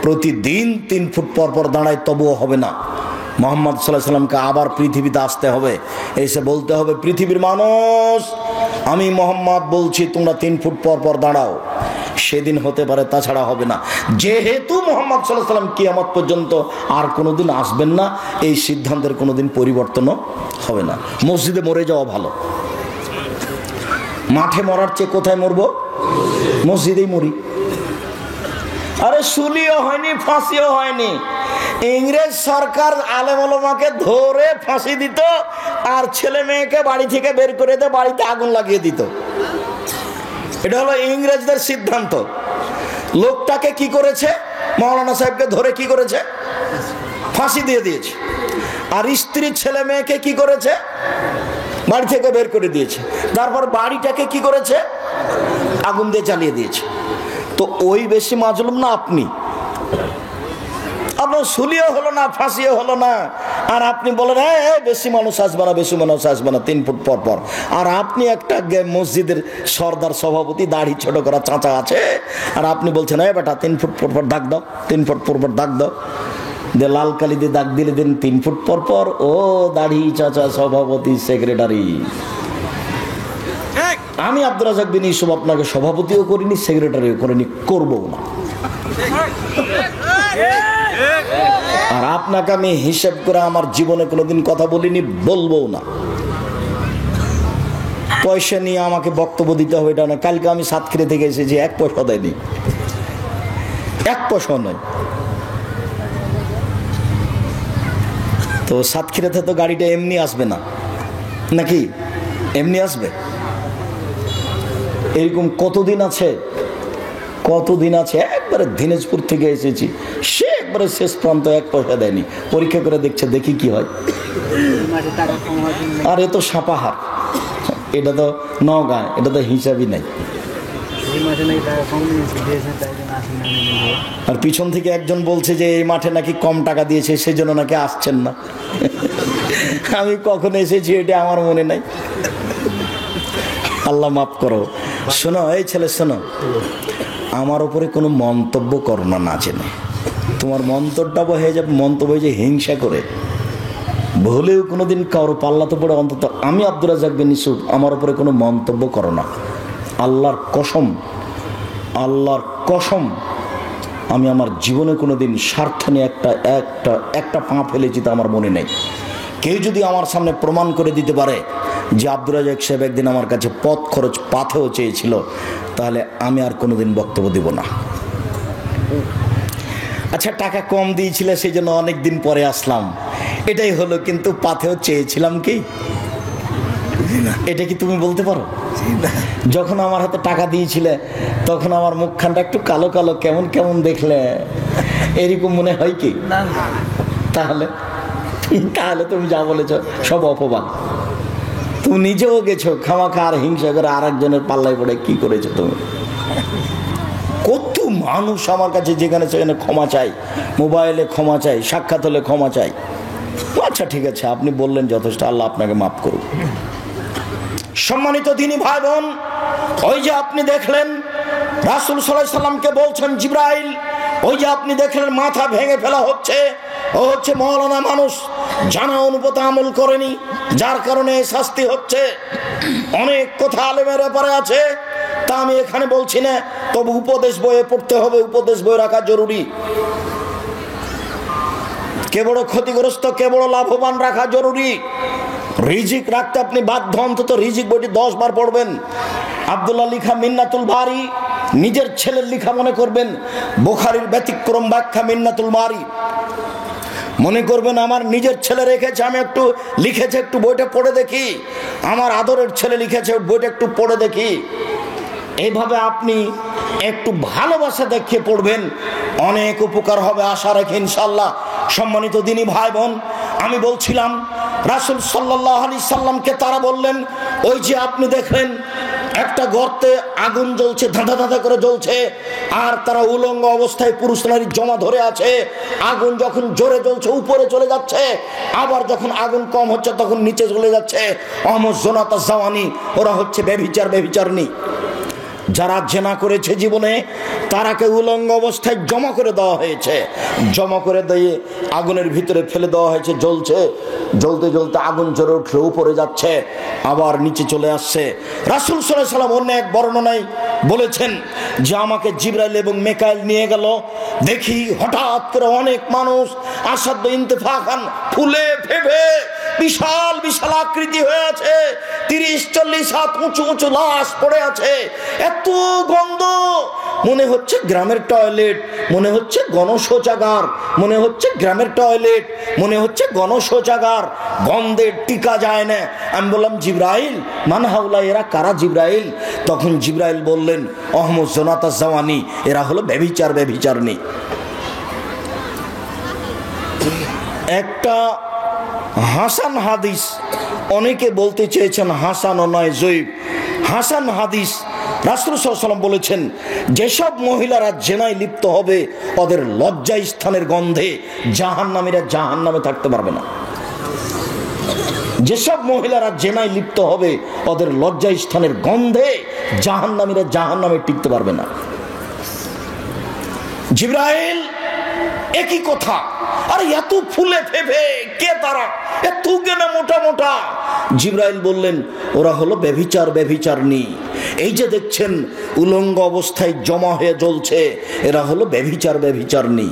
প্রতিদিন 3 ফুট পর পর দাঁড়ায়, তবুও হবে না। মুহাম্মদ সাল্লাল্লাহু আলাইহি সাল্লামকে আবার পৃথিবীতে আসতে হবে, এসে বলতে হবে, পৃথিবীর মানুষ, আমি মুহাম্মদ বলছি তোমরা 3 ফুট পর পর দাঁড়াও। সেদিন হতে পারে, তাছাড়া হবে না। যেহেতু মুহাম্মদ সাল্লাল্লাহু আলাইহি সাল্লাম কিয়ামত পর্যন্ত আর কোনোদিন আসবেন না, এই সিদ্ধান্তের কোনোদিন পরিবর্তনও হবে না। মসজিদে মরে যাওয়া ভালো, মাঠে মরার চেয়ে কোথায় মরবো? মসজিদেই মরি। আরে সুলিও হয়নি, ফাঁসিও হয়নি। ইংরেজ সরকার আলেম ওলামাকে ধরে ফাঁসি দিত, আর ছেলে মেয়েকে বাড়ি থেকে বের করে দিয়ে বাড়িতে আগুন লাগিয়ে দিত। এটা হলো ইংরেজদের সিদ্ধান্ত। লোকটাকে কি করেছে? মাওলানা সাহেবকে ধরে কি করেছে? ফাঁসি দিয়ে দিয়েছে। আর স্ত্রী ছেলে মেয়েকে কি করেছে? বাড়ি থেকে বের করে দিয়েছে। তারপর বাড়িটাকে কি করেছে? আগুন দিয়ে জ্বালিয়ে দিয়েছে। তো ওই বেশি মাজলুম না আপনি? আপনার সুলিও হলো না, ফাঁসিও হলো না, আর আপনি বলেন হ্যাঁ বেশি মানুষ আসবে না, বেশি মানুষ আসবে না 3 ফুট পর পর। আর আপনি একটা মসজিদের সর্দার সভাপতি, দাড়ি ছোট করা চাচা আছে, আর আপনি বলছেন হ্যাঁ বেটা 3 ফুট পর পর দাগ দাও, 3 ফুট পর পর দাগ দাও, যে লাল কালি দিয়ে দাগ দিলে দিন 3 ফুট পর পর। ও দাড়ি চাচা, সভাপতি, সেক্রেটারি। আমি আব্দুর রাজ্জাক বিন ইউসুফ আপনাকে সভাপতিও করিনি, সেক্রেটারিও করিনি, করবও না। আর আপনাকে আমি হিসেব করে আমার জীবনে কোনোদিন কথা বলিনি, বলবও না। পয়সা নিয়ে আমাকে বক্তব্য দিতে হবে এটা না। কালকে আমি সাতক্ষীরা থেকে এসেছি, 1 পয়সা দেয়নি, 1 পয়সা নয়। তো সাতক্ষীরাতে তো গাড়িটা এমনি আসবে না, নাকি এমনি আসবে? এরকম কতদিন আছে, কতদিন আছে। একবারে দিনাজপুর থেকে এসেছি, সে একবারে শেষ প্রান্ত, 1 পয়সা দেয়নি, পরীক্ষা করে দেখছে, দেখি কি হয়। আর এ তো সাপাহার, এটা তো নওগাঁ, এটা তো হিসাবই নাই। আর পিছন থেকে একজন বলছে যে এই মাঠে নাকি কম টাকা দিয়েছে, সেজন্য নাকি আসছেন না। আমি কখন এসেছি এটা আমার মনে নাই, আল্লাহ মাফ করো। শোনো এই ছেলে, শোনো, আমার উপরে কোনো মন্তব্য করো না, না জেনে। তোমার মন্তব্য হয়ে যাবে, মন্তব্য হয়ে যায় হিংসা করে। ভুলেও কোনোদিন কারো পাল্লাতে পড়ে, অন্তত আমি আব্দুর রাজ্জাক বিন ইউসুফ, আমার উপরে কোনো মন্তব্য করো না। আল্লাহর কসম, আল্লাহর কসম, আমি আমার জীবনে কোনোদিন স্বার্থ নিয়ে একটা পা ফেলেছি তা আমার মনে নেই। কেউ যদি আমার সামনে প্রমাণ করে দিতে পারে যে আব্দুর রাজ্জাক সাহেব একদিন আমার কাছে পথ খরচ পাথেও চেয়েছিল, তাহলে আমি আর কোনোদিন বক্তব্য দিব না। আচ্ছা, টাকা কম দিয়েছিল সেই জন্য অনেক দিন পরে আসলাম, এটাই হলো, কিন্তু পাথেও চেয়েছিলাম কি? এটা কি তুমি বলতে পারো? যখন আমার হাতে টাকা দিয়েছিলে তখন আমার মুখখানটা একটু কালো কালো, কেমন কেমন দেখলে, এরকম মনে হয় কি? তাহলে তাহলে তুমি যা বলেছ সব অপবাদ। তুমি নিজেও গেছো খামাখা আর হিংসা করে আরেকজনের পাল্লায় পড়ে কি করেছো তুমি? কত মানুষ আমার কাছে যেখানে সেখানে ক্ষমা চাই, মোবাইলে ক্ষমা চাই, সাক্ষাৎ হলে ক্ষমা চাই। আচ্ছা ঠিক আছে, আপনি বললেন যথেষ্ট, আল্লাহ আপনাকে মাফ করুন। সম্মানিত দিনী ভাই বোন, ওই যে আপনি দেখলেন রাসূল সাল্লাল্লাহু আলাইহি সাল্লামকে বলছেন জিবরাইল, ওই যে আপনি দেখলেন মাথা ভেঙে ফেলা হচ্ছে, ও হচ্ছে মওলানা মানুষ, জানা অনুপাতে আমল করেনি, যার কারণে শাস্তি হচ্ছে। অনেক কথা আলেমের ব্যাপারে আছে, তা আমি এখানে বলছি না, তবে উপদেশ বইয়ে পড়তে হবে, উপদেশ বই রাখা জরুরি। কে বড় ক্ষতিগ্রস্ত, কে বড় লাভবান রাখা জরুরি। রিজিক রাখতে আপনি বাধ্য, অন্তত রিজিক বইটি 10 বার পড়বেন। আব্দুল্লাহ লিখা মিন্নাতুল বারি নিজের ছেলের লিখা মনে করবেন, বুখারীর ব্যতিক্রম ব্যাখ্যা মিন্নাতুল বারি মনে করবেন আমার নিজের ছেলে রেখেছে, আমি একটু লিখেছে, একটু বইটা পড়ে দেখি, আমার আদরের ছেলে লিখেছে, বইটা একটু পড়ে দেখি। এইভাবে আপনি একটু ভালোবাসা দেখিয়ে পড়বেন, অনেক উপকার হবে, আশা রাখি ইনশাআল্লাহ। সম্মানিত দিনী ভাই বোন, আমি বলছিলাম রাসূল সাল্লাল্লাহু আলাইহি সাল্লামকে তারা বললেন, ওই যে আপনি দেখলেন একটা গর্তে আগুন জ্বলছে, ধাঁধা ধাঁধা করে জ্বলছে, আর তারা উলঙ্গ অবস্থায় পুরুষ নারী জমা ধরে আছে। আগুন যখন জোরে জ্বলছে উপরে চলে যাচ্ছে, আবার যখন আগুন কম হচ্ছে তখন নিচে চলে যাচ্ছে। অমজনাতা জাওয়ানি, ওরা হচ্ছে ব্যভিচারনী। যারা জেনা করেছে জীবনে, তারাকে উলঙ্গ অবস্থায় জমা করে দেওয়া হয়েছে, জমা করে দিয়ে আগুনের ভিতরে ফেলে দেওয়া হয়েছে। জ্বলছে, জ্বলতে জ্বলতে আগুন জ্বরে উঠলে উপরে যাচ্ছে, আবার নিচে চলে আসছে। রাসূল সাল্লাল্লাহু আলাইহি সাল্লাম অন্য এক বর্ণনায় বলেছেন যে আমাকে জিবরাইল এবং মিকাইল নিয়ে গেল, দেখি হঠাৎ করে অনেক মানুষ আসাদ্দ ইন্তেফাখান ফুলে ফেপে বিশাল বিশাল আকৃতি হয়ে আছে, 30-40 হাত উঁচু উঁচু লাশ পড়ে আছে। এত গন্ধ, মনে হচ্ছে গ্রামের টয়লেট, মনে হচ্ছে গণশৌচাগার, মনে হচ্ছে গ্রামের টয়লেট, মনে হচ্ছে গণশৌচাগার, গন্ধে টিকা যায় না। আমি বললাম জিবরাইল মান হাউলা, এরা কারা জিবরাইল? তখন জিবরাইল বললেন অহমদ জোনাতা জাওয়ানি, এরা হলো ব্যভিচারনী। একটা হাসান হাদিস, অনেকে বলতে চেয়েছেন হাসান ও নয় জয়ীব, হাসান হাদিস। রাসূল সাল্লাল্লাহু আলাইহি ওয়াসাল্লাম বলেছেন যেসব মহিলারা জেনায় লিপ্ত হবে ওদের লজ্জা স্থানের গন্ধে জাহান্নামীরা জাহান্নামে থাকতে পারবে না। যেসব মহিলারা জেনায় লিপ্ত হবে ওদের লজ্জা স্থানের গন্ধে জাহান্নামীরা জাহান্নামে টিকতে পারবে না। জিবরাইল একই কথা, আরে এত ফুলে ফেপে কে তারা, এত কেনা মোটা মোটা? জিবরাইল বললেন ওরা হলো ব্যভিচারনী। এই যে দেখছেন উলঙ্গ অবস্থায় জমা হয়ে জ্বলছে, এরা হলো ব্যভিচারনী।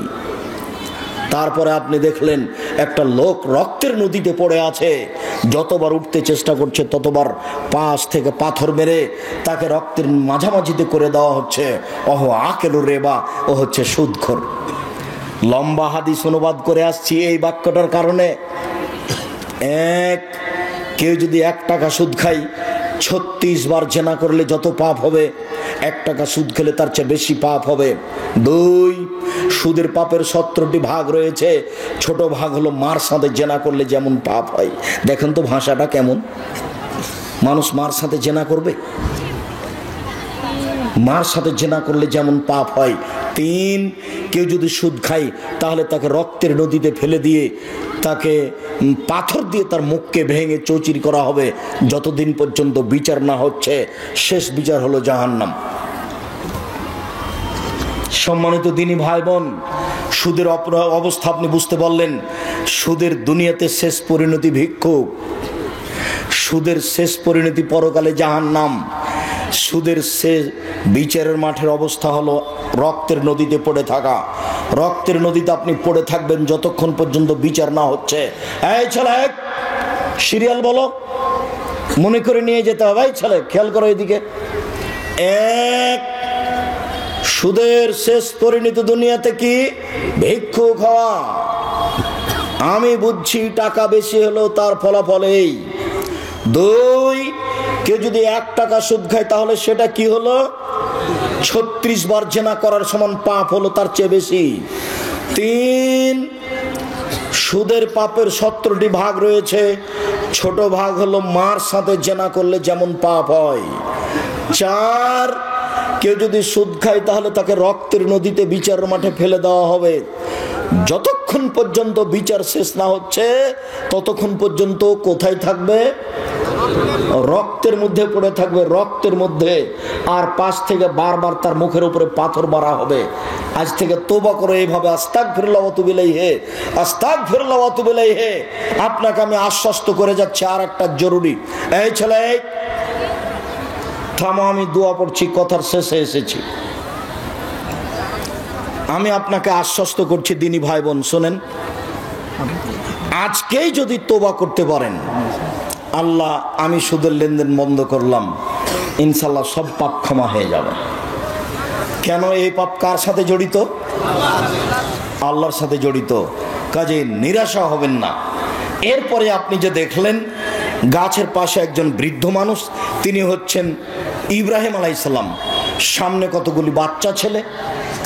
তারপরে আপনি দেখলেন একটা লোক রক্তের নদীতে পড়ে আছে, যতবার উঠতে চেষ্টা করছে ততবার পাশ থেকে পাথর মেরে তাকে রক্তের মাঝামাঝিতে করে দেওয়া হচ্ছে। ওহ আকেলু রেবা, ও হচ্ছে সুদখোর। লম্বা হাদিস অনুবাদ করে আসছি এই বাক্যটার কারণে। কেউ যদি 1 টাকা সুদ খায়, 36 বার জেনা করলে যত পাপ হবে, 1 টাকা সুদ খেলে তার চেয়ে বেশি পাপ হবে। 2, সুদের পাপের 17টি ভাগ রয়েছে, ছোট ভাগ হলো মার সাথে জেনা করলে যেমন পাপ হয়। দেখেন তো ভাষাটা কেমন, মানুষ মার সাথে জেনা করবে, মার সাথে জেনা করলে যেমন পাপ হয়। 3, কেউ যদি সুদ খায় তাহলে তাকে রক্তের নদীতে ফেলে দিয়ে তাকে পাথর দিয়ে তার মুখকে ভেঙে চৌচির করা হবে যতদিন পর্যন্ত বিচার না হচ্ছে। শেষ বিচার হলো জাহান্নাম। সম্মানিত দিনী ভাই বোন, সুদের অবস্থা আপনি বুঝতে পারলেন। সুদের দুনিয়াতে শেষ পরিণতি ভিক্ষুক, সুদের শেষ পরিণতি পরকালে জাহান্নাম। সুদের শেষ বিচারের মাঠের অবস্থা হলো রক্তের নদীতে পড়ে থাকা। রক্তের নদীতে আপনি পড়ে থাকবেন যতক্ষণ পর্যন্ত বিচার না হচ্ছে। এই ছেলে, সিরিয়াল বলো, মনে করে নিয়ে যেতে হবে। এই ছেলে, খেয়াল করো এদিকে। 1, সুদের শেষ পরিণতি দুনিয়াতে কি? ভিক্ষুক হওয়া। আমি বুঝছি টাকা বেশি হলো তার ফলাফল এই। 2, কেউ যদি 1 টাকা সুদ খায় তাহলে সেটা কি হলো? 36 বার জেনা করার সমান পাপ হলো, তার চেয়ে বেশি। 3, সুদের পাপের 17টি ভাগ রয়েছে, ছোট ভাগ হলো মার সাথে জেনা করলে যেমন পাপ হয়। 4, কেউ যদি সুদ খায় তাহলে তাকে রক্তের নদীতে বিচারের মাঠে ফেলে দেওয়া হবে। যতক্ষণ পর্যন্ত বিচার শেষ না হচ্ছে ততক্ষণ পর্যন্ত কোথায় থাকবে? রক্তের মধ্যে পড়ে থাকবে, রক্তের মধ্যে। আর 5 থেকে বারবার তার মুখের উপরে পাথর মারা হবে। আজ থেকে তওবা করে এইভাবে আস্তাগফিরুল্লাহ ওয়া আতুবু ইলাইহি, আস্তাগফিরুল্লাহ ওয়া আতুবু ইলাইহি। আপনাকে আমি আশ্বস্ত করে যাচ্ছি আর একটা জরুরি। এই ছেলে, থামো, আমি দোয়া পড়ছি, কথার শেষে এসেছি। আমি আপনাকে আশ্বস্ত করছি দিনী ভাই বোন, শোনেন, আজকেই যদি তওবা করতে পারেন, আল্লাহ আমি সুদের লেনদেন বন্ধ করলাম, ইনশাল্লাহ সব পাপ ক্ষমা হয়ে যাবে। কেন? এই পাপ কার সাথে জড়িত? আল্লাহর সাথে জড়িত। কাজে নিরাশা হবেন না। এরপরে আপনি যে দেখলেন গাছের পাশে একজন বৃদ্ধ মানুষ, তিনি হচ্ছেন ইব্রাহিম আলাইহিস সালাম, সামনে কতগুলি বাচ্চা ছেলে।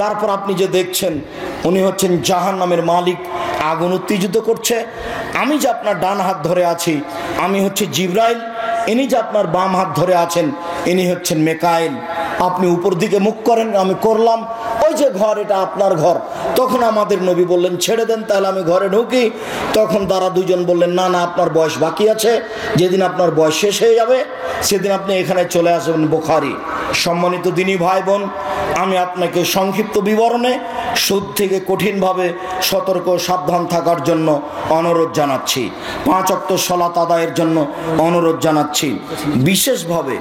তারপর আপনি যে দেখছেন উনি হচ্ছেন জাহান্নামের মালিক, আগুন উত্তেজিত করছে। আমি যে আপনার ডান হাত ধরে আছি আমি হচ্ছে জিবরাইল, ইনি যে আপনার বাম হাত ধরে আছেন ইনি হচ্ছেন মেকাইল। আপনি উপর দিকে মুখ করেন, আমি করলাম। ওই যে ঘর, এটা আপনার ঘর। তখন আমাদের নবী বললেন ছেড়ে দেন, তাহলে আমি ঘরে ঢুকি। তখন তারা দুজন বললেন না না, আপনার বয়স বাকি আছে, যেদিন আপনার বয়স শেষ হয়ে যাবে সেদিন আপনি এখানে চলে আসবেন। বুখারী। সম্মানিত দিনী ভাই বোন, আমি আপনাকে সংক্ষিপ্ত বিবরণে সুদ থেকে কঠিনভাবে সতর্ক সাবধান থাকার জন্য অনুরোধ জানাচ্ছি। 5 ওয়াক্ত সালাত আদায়ের জন্য অনুরোধ জানাচ্ছি। বিশেষভাবে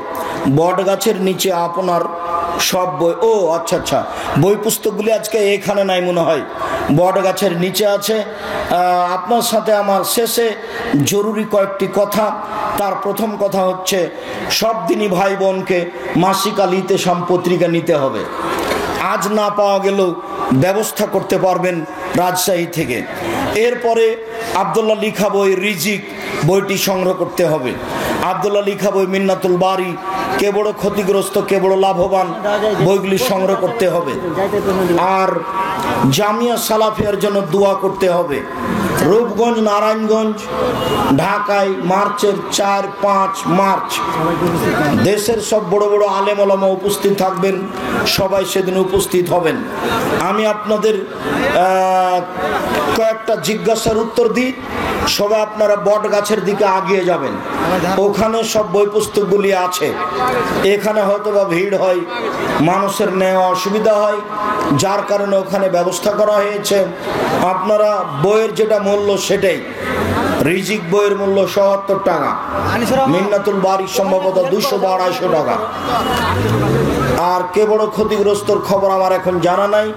বটগাছের নিচে আপনার সব বই, ও আচ্ছা আচ্ছা, বই পুস্তকগুলি আজকে এখানে নাই মনে হয়, বটগাছের নিচে আছে। আপনার সাথে আমার শেষে জরুরি কয়েকটি কথা। তার প্রথম কথা হচ্ছে সব দিনই ভাই বোনকে মাসিক আল ইতেসাম পত্রিকা নিতে হবে। আজ না পাওয়া গেলেও ব্যবস্থা করতে পারবেন রাজশাহী থেকে। এরপরে আব্দুল্লাহ লিখা বই রিজিক বইটি সংগ্রহ করতে হবে। আব্দুল্লাহ লিখা বই মিন্নাতুল বারি, কে বড় ক্ষতিগ্রস্ত কে বড় লাভবান, বইগুলি সংগ্রহ করতে হবে। আর জামিয়া সালাফিয়ার জন্য দোয়া করতে হবে। রূপগঞ্জ, নারায়ণগঞ্জ, ঢাকায় মার্চের 4-5 মার্চ দেশের সব বড় বড় আলেম ওলামা উপস্থিত থাকবেন, সবাই সেদিন উপস্থিত হবেন। আমি আপনাদের কয়েকটা জিজ্ঞাসার উত্তর দিই, সবাই আপনারা বট গাছের দিকে আগিয়ে যাবেন। ওখানে সব বই পুস্তকগুলি আছে। এখানে হয়তো বা ভিড় হয়, মানুষের নেওয়া অসুবিধা হয়, যার কারণে ওখানে ব্যবস্থা করা হয়েছে। আপনারা বইয়ের যেটা মূল্য সেটাই। রিজিক বইয়ের মূল্য ৭৭ টাকা, মিন্নাতুল বারি সম্ভবত 200 বা 250 টাকা। আর কে বড় ক্ষতিগ্রস্তর খবর আমার এখন জানা নাই।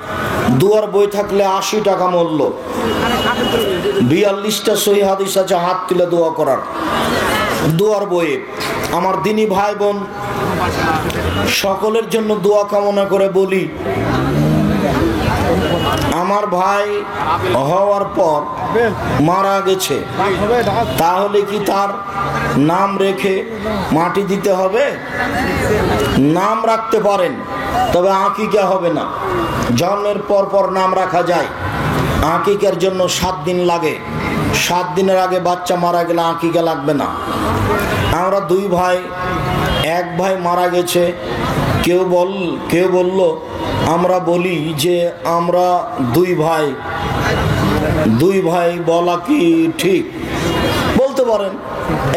দুয়ার বই থাকলে 80 টাকা মূল্য। 42টা সহিহ হাদিস আছে হাত তুলে দোয়া করার। দোয়ার বইয়ে আমার দিনী ভাই বোন সকলের জন্য দোয়া কামনা করে বলি, আমার ভাই হওয়ার পর মারা গেছে, তাহলে কি তার নাম রেখে মাটি দিতে হবে? নাম রাখতে পারেন, তবে আকিকা হবে না। জন্মের পর পর নাম রাখা যায়, আকিকার জন্য 7 দিন লাগে। 7 দিনের আগে বাচ্চা মারা গেলে আকিকা লাগবে না। আমরা 2 ভাই, এক ভাই মারা গেছে, কেউ বলল আমরা বলি যে আমরা 2 ভাই বলা কি ঠিক? বলতে পারেন,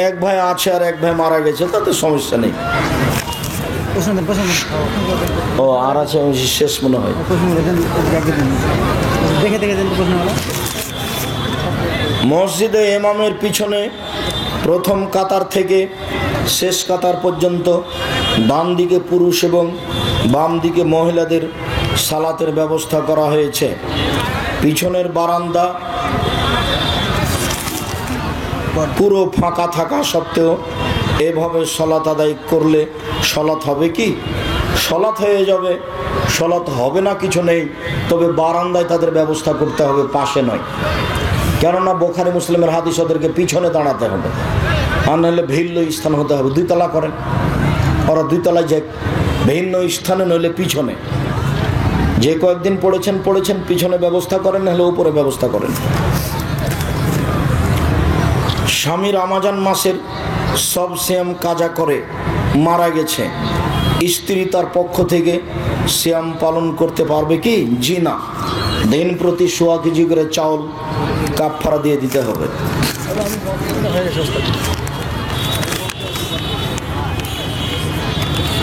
এক ভাই আছে আর এক ভাই মারা গেছে, তাতে সমস্যা নেই। ও আর আছে, শেষ মনে হয়। মসজিদে ইমামের পিছনে প্রথম কাতার থেকে শেষ কাতার পর্যন্ত ডান দিকে পুরুষ এবং বাম দিকে মহিলাদের সালাতের ব্যবস্থা করা হয়েছে। পিছনের বারান্দা পুরো ফাঁকা থাকা সত্ত্বেও এভাবে সলাত আদায় করলে সলাত হবে কি? সলাত হয়ে যাবে। সলাত হবে না কিছু নেই, তবে বারান্দায় তাদের ব্যবস্থা করতে হবে, পাশে নয়। কেননা বুখারী মুসলিমের হাদিস, ওদেরকে পিছনে দাঁড়াতে হবে, আর নাহলে ভিন্ন স্থান হতে হবে। 2 তলা করেন, ওরা 2 তলায় যায়, ভিন্ন স্থানে নইলে পিছনে। যে কয়েকদিন পড়েছেন পিছনে ব্যবস্থা করেন, নাহলে উপরে ব্যবস্থা করেন। স্বামী রমজান মাসের সব সিয়াম কাজা করে মারা গেছে, স্ত্রী তার পক্ষ থেকে সিয়াম পালন করতে পারবে কি? জি না। দিন প্রতি 1.25 কেজি করে চাউল কাফারা দিয়ে দিতে হবে।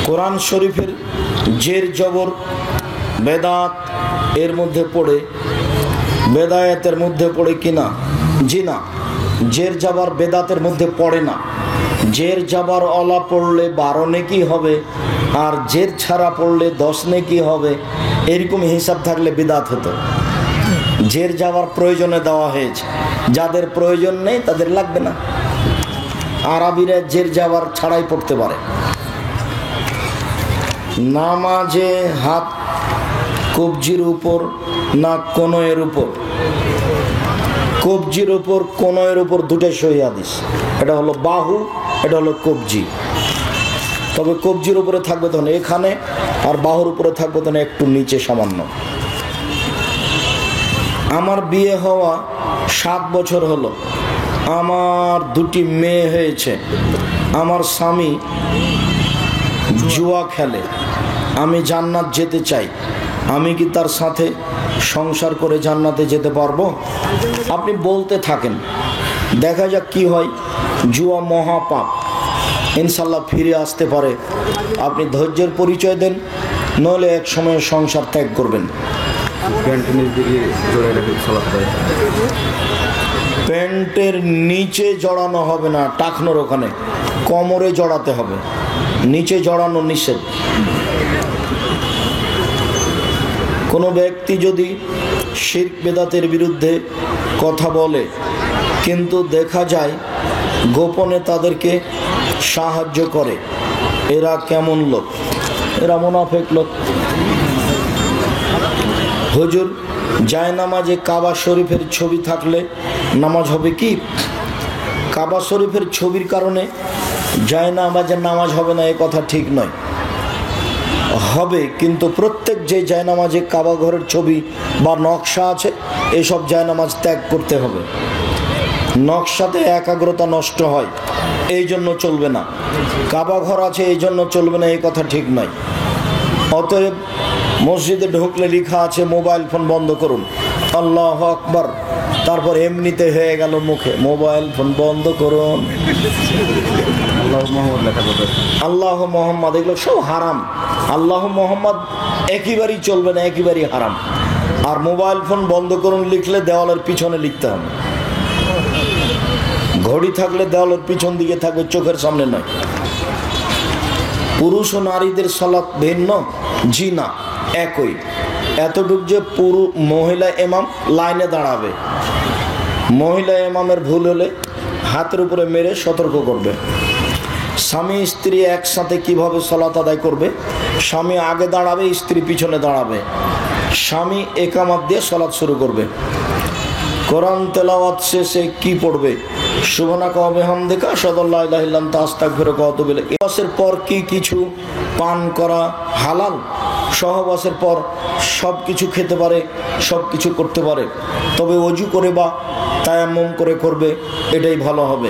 কোরআন শরীফের জের জবর বেদাত এর মধ্যে পড়ে, বেদায়াতের মধ্যে পড়ে কিনা? জি না। জের জাবার বেদাতের মধ্যে পড়ে না। জের জাবার অলা পড়লে 12 নেকি হবে, আর জের ছাড়া পড়লে 10 নেকি হবে, এরকম হিসাব থাকলে বিদাত হতো। জের যাওয়ার প্রয়োজনে দেওয়া হয়েছে, যাদের প্রয়োজন নেই তাদের লাগবে না। আরবিরা জের যাওয়ার ছাড়াই পড়তে পারে। নামাজে হাত কবজির উপর না কনয়ের উপর? কবজির উপর, কনয়ের উপর দুটোই সহিহ হাদিস। এটা হলো বাহু, এটা হলো কবজি। তবে কবজির উপরে থাকবে তখন এখানে, আর বাহুর উপরে থাকবে তখন একটু নিচে সামান্য। আমার বিয়ে হওয়া 7 বছর হলো, আমার 2টি মেয়ে হয়েছে। আমার স্বামী জুয়া খেলে, আমি জান্নাত যেতে চাই, আমি কি তার সাথে সংসার করে জান্নাতে যেতে পারবো? আপনি বলতে থাকেন, দেখা যাক কি হয়। জুয়া মহাপাপ, ইনশাল্লাহ ফিরে আসতে পারে। আপনি ধৈর্যের পরিচয় দেন, নইলে এক সময় সংসার ত্যাগ করবেন। প্যান্টের নিচে জড়ানো হবে না, টাকনোর ওখানে কোমরে জড়াতে হবে, নিচে জড়ানো নিষেধ। কোনো ব্যক্তি যদি শিরক বেদাতের বিরুদ্ধে কথা বলে, কিন্তু দেখা যায় গোপনে তাদেরকে সাহায্য করে, এরা কেমন লোক? এরা মুনাফিক লোক। হুজুর, জায়নামাজে কাবা শরীফের ছবি থাকলে নামাজ হবে কি? কাবা শরীফের ছবির কারণে জায়নামাজের নামাজ হবে না, এ কথা ঠিক নয়। হবে, কিন্তু প্রত্যেক যে জায়নামাজে কাবা ঘরের ছবি বা নকশা আছে, এসব জায়নামাজ ত্যাগ করতে হবে। নকশাতে একাগ্রতা নষ্ট হয়, এই জন্য চলবে না। কাবা ঘর আছে এই জন্য চলবে না, এই কথা ঠিক নয়। অতএব মসজিদে ঢুকলে লেখা আছে মোবাইল ফোন বন্ধ করুন, আল্লাহু আকবার, তারপর এমনিতে হয়ে গেল মুখে মোবাইল ফোন বন্ধ করুন, আল্লাহ মোহাম্মদ, এগুলো সব হারাম। আল্লাহ মোহাম্মদ একেবারেই চলবে না, একেবারেই হারাম। আর মোবাইল ফোন বন্ধ করুন লিখলে দেওয়ালের পিছনে লিখতে হবে। ঘড়ি থাকলে দেওয়ালের পিছন দিকে থাকবে, চোখের সামনে নয়। পুরুষ ও নারীদের সালাত ভিন্ন? জি না, একই। এতটুক যে মহিলা ইমাম লাইনে দাঁড়াবে, মহিলা ইমামের ভুল হলে হাতের উপরে মেরে সতর্ক করবে। স্বামী স্ত্রী একসাথে কিভাবে সালাত আদায় করবে? স্বামী আগে দাঁড়াবে, স্ত্রী পিছনে দাঁড়াবে। স্বামী একামত দিয়ে সালাত শুরু করবে। কোরআন তেলাওয়াত শেষে কি পড়বে? সুবহানাকা ওয়া বিহামদিকা আশহাদু আল্লা ইলাহা ইল্লা আনতা আস্তাগফিরুকা ওয়া আতুবু ইলাইক। সহবাসের পর কি কিছু পান করা হালাল? সহবাসের পর সব কিছু খেতে পারে, সব কিছু করতে পারে, তবে অজু করে বা তায়াম্মুম করে করবে, এটাই ভালো হবে।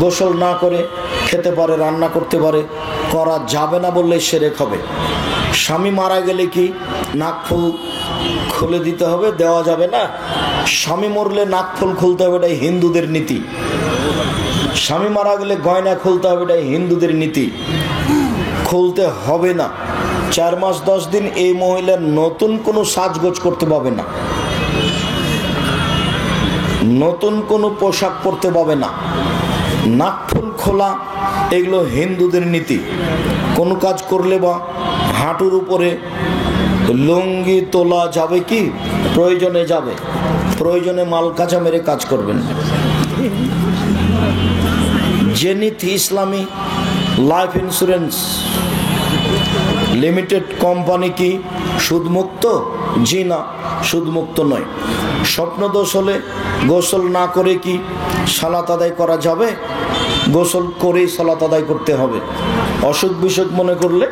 গোসল না করে খেতে পারে, রান্না করতে পারে, করা যাবে না বললে শিরক হবে। স্বামী মারা গেলে কি নাকফুল খুলে দিতে হবে? দেওয়া যাবে না। স্বামী মরলে নাকফুল খুলতে হবে, এটাই হিন্দুদের নীতি। স্বামী মারা গেলে গয়না খুলতে হবে, এটাই হিন্দুদের নীতি। খুলতে হবে না। 4 মাস 10 দিন এই মহিলার নতুন কোনো সাজগোজ করতে পাবে না, নতুন কোনো পোশাক পরতে পাবে না। নাকফুল খোলা এগুলো হিন্দুদের নীতি। কোনো কাজ করলে বা হাঁটুর উপরে লুঙ্গি তোলা যাবে কি? প্রয়োজনে যাবে, প্রয়োজনে মাল কাঁচা মেরে কাজ করবেন। জেনিথ ইসলামী লাইফ ইন্স্যুরেন্স লিমিটেড কোম্পানি কি সুদমুক্ত? জি না, সুদমুক্ত নয়। স্বপ্নদোষ হলে গোসল না করে কি সালাত আদায় করা যাবে? গোসল করেই সালাত আদায় করতে হবে। অসুখ বিসুখ মনে করলে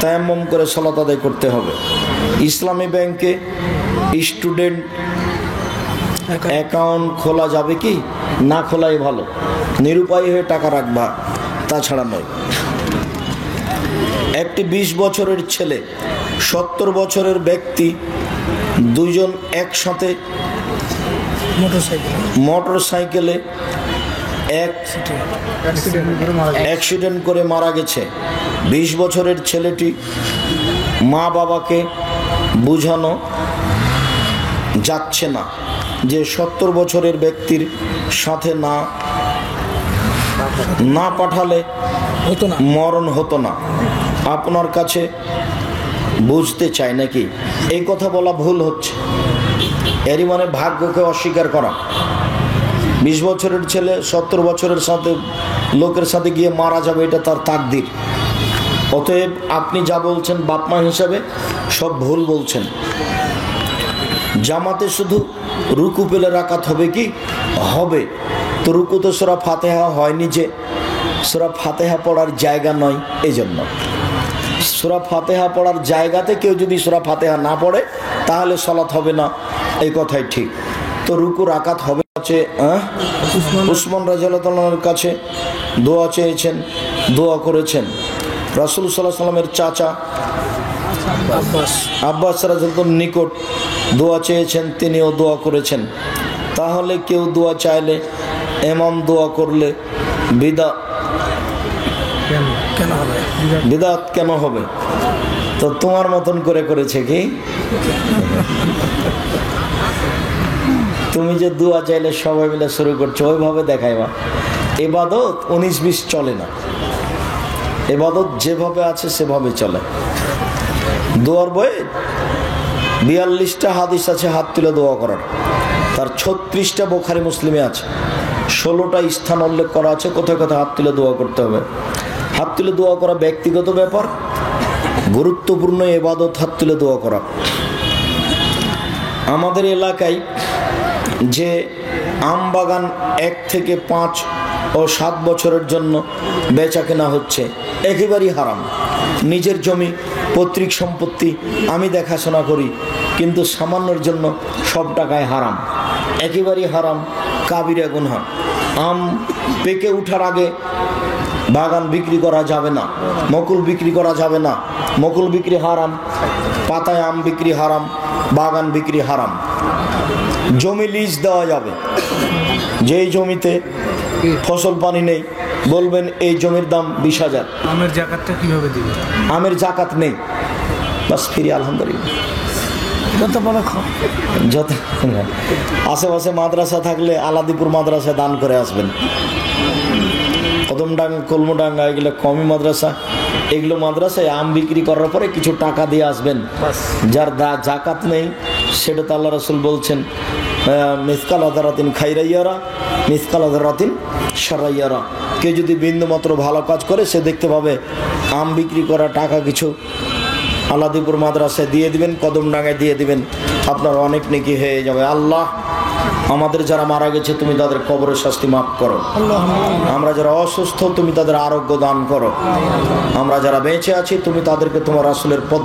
তায়াম্মুম করে সালাত আদায় করতে হবে। ইসলামী ব্যাংকে স্টুডেন্ট অ্যাকাউন্ট খোলা যাবে কি? না খোলাই ভালো, নিরুপায় হয়ে টাকা রাখবা, তাছাড়া নয়। একটি 20 বছরের ছেলে 70 বছরের ব্যক্তি দুজন একসাথে মোটরসাইকেলে অ্যাক্সিডেন্ট করে মারা গেছে। 20 বছরের ছেলেটি মা বাবাকে বুঝানো যাচ্ছে না যে 70 বছরের ব্যক্তির সাথে না পাঠালে মরণ হতো না। আপনার কাছে বুঝতে চাই নাকি? এই কথা বলা ভুল হচ্ছে। এরই মানে ভাগ্যকে অস্বীকার করা। 20 বছরের ছেলে 70 বছরের সাথে লোকের সাথে গিয়ে মারা যাবে, এটা তার তাকদির। অতএব আপনি যা বলছেন বাপমা হিসাবে সব ভুল বলছেন। জামাতে শুধু রুকু পেলে রাকাত হবে কি? হবে। তো রুকু তো সূরা ফাতিহা হয়নি, যে সূরা ফাতিহা পড়ার জায়গা নয়, এই জন্য। সূরা ফাতিহা পড়ার জায়গাতে কেউ যদি সূরা ফাতিহা না পড়ে তাহলে সালাত হবে না, এই কথাই ঠিক। তো রুকু রাকাত হবে। উসমান রাদিয়াল্লাহু তাআলার কাছে দোয়া চেয়েছেন, দোয়া করেছেন। রাসূল সাল্লাল্লাহু আলাইহি ওয়াসাল্লামের চাচা আব্বাস রাদিয়াল্লাহু নিকট দোয়া চেয়েছেন, তিনিও দোয়া করেছেন। তাহলে কেউ দোয়া চাইলে, ইমাম দোয়া করলে বিদআত কেন হবে? তো তোমার মতন করে করেছে কি? তুমি যে দোয়া চাইলে সবাই মিলে শুরু করছো, ওইভাবে দেখাইবা। ইবাদত 19-20 চলে না। ইবাদত যেভাবে আছে সেভাবে চলে। দোয়ার বইয়ে 42টা হাদিস আছে হাত তুলে দোয়া করার, তার 36টা বুখারী মুসলিমে আছে। 16টা স্থান উল্লেখ করা আছে কোথায় কোথায় হাত তুলে দোয়া করতে হবে। হাত তুলে দোয়া করা ব্যক্তিগত ব্যাপার, গুরুত্বপূর্ণ ইবাদত হাত তুলে দোয়া করা। আমাদের এলাকায় যে আম বাগান 1 থেকে 5 ও 7 বছরের জন্য বেচা কেনা হচ্ছে, একেবারেই হারাম। নিজের জমি পৈতৃক সম্পত্তি আমি দেখাশোনা করি, কিন্তু সামান্যর জন্য সব টাকায় হারাম, একেবারেই হারাম, কাবিরা গুনাহ। আম পেকে ওঠার আগে বাগান বিক্রি করা যাবে না, মকুল বিক্রি করা যাবে না, মকুল বিক্রি হারাম, পাতায় আম বিক্রি হারাম, বাগান বিক্রি হারাম। জমি লিজ দেওয়া যাবে। যেই জমিতে ফসল পানি নেই বলবেন এই জমির দাম 20,000। আমের জাকাতটা কিভাবে দিবে? আমের জাকাত নেই, বাস ফিরি আলহামদুলিল্লাহ। যত আশেপাশে মাদ্রাসা থাকলে আলাদিপুর মাদ্রাসায় দান করে আসবেন। কদমডাঙ্গা, কলমডাঙ্গা এগুলো কমি মাদ্রাসা, এগুলো মাদ্রাসায় আম বিক্রি করার পরে কিছু টাকা দিয়ে আসবেন। যার জাকাত নেই সেটা তো আল্লাহ রাসূল বলছেন, মিসকাল আযারাতিন খাইরাইয়ারা মিসকাল আযারাতিন শারাইয়ারা। কেউ যদি বিন্দুমাত্র ভালো কাজ করে সে দেখতে পাবে। আম বিক্রি করা টাকা কিছু আলাদিপুর মাদ্রাসায় দিয়ে দিবেন, কদমডাঙ্গায় দিয়ে দিবেন, আপনার অনেক নেকি হয়ে যাবে। আল্লাহ আমাদের যারা মারা গেছে তুমি তাদের কবরের শাস্তি মাফ করো। আমরা যারা অসুস্থ তুমি তাদের আরোগ্য দান করো। আমরা যারা বেঁচে আছি তুমি তাদেরকে তোমার রাসূলের পথ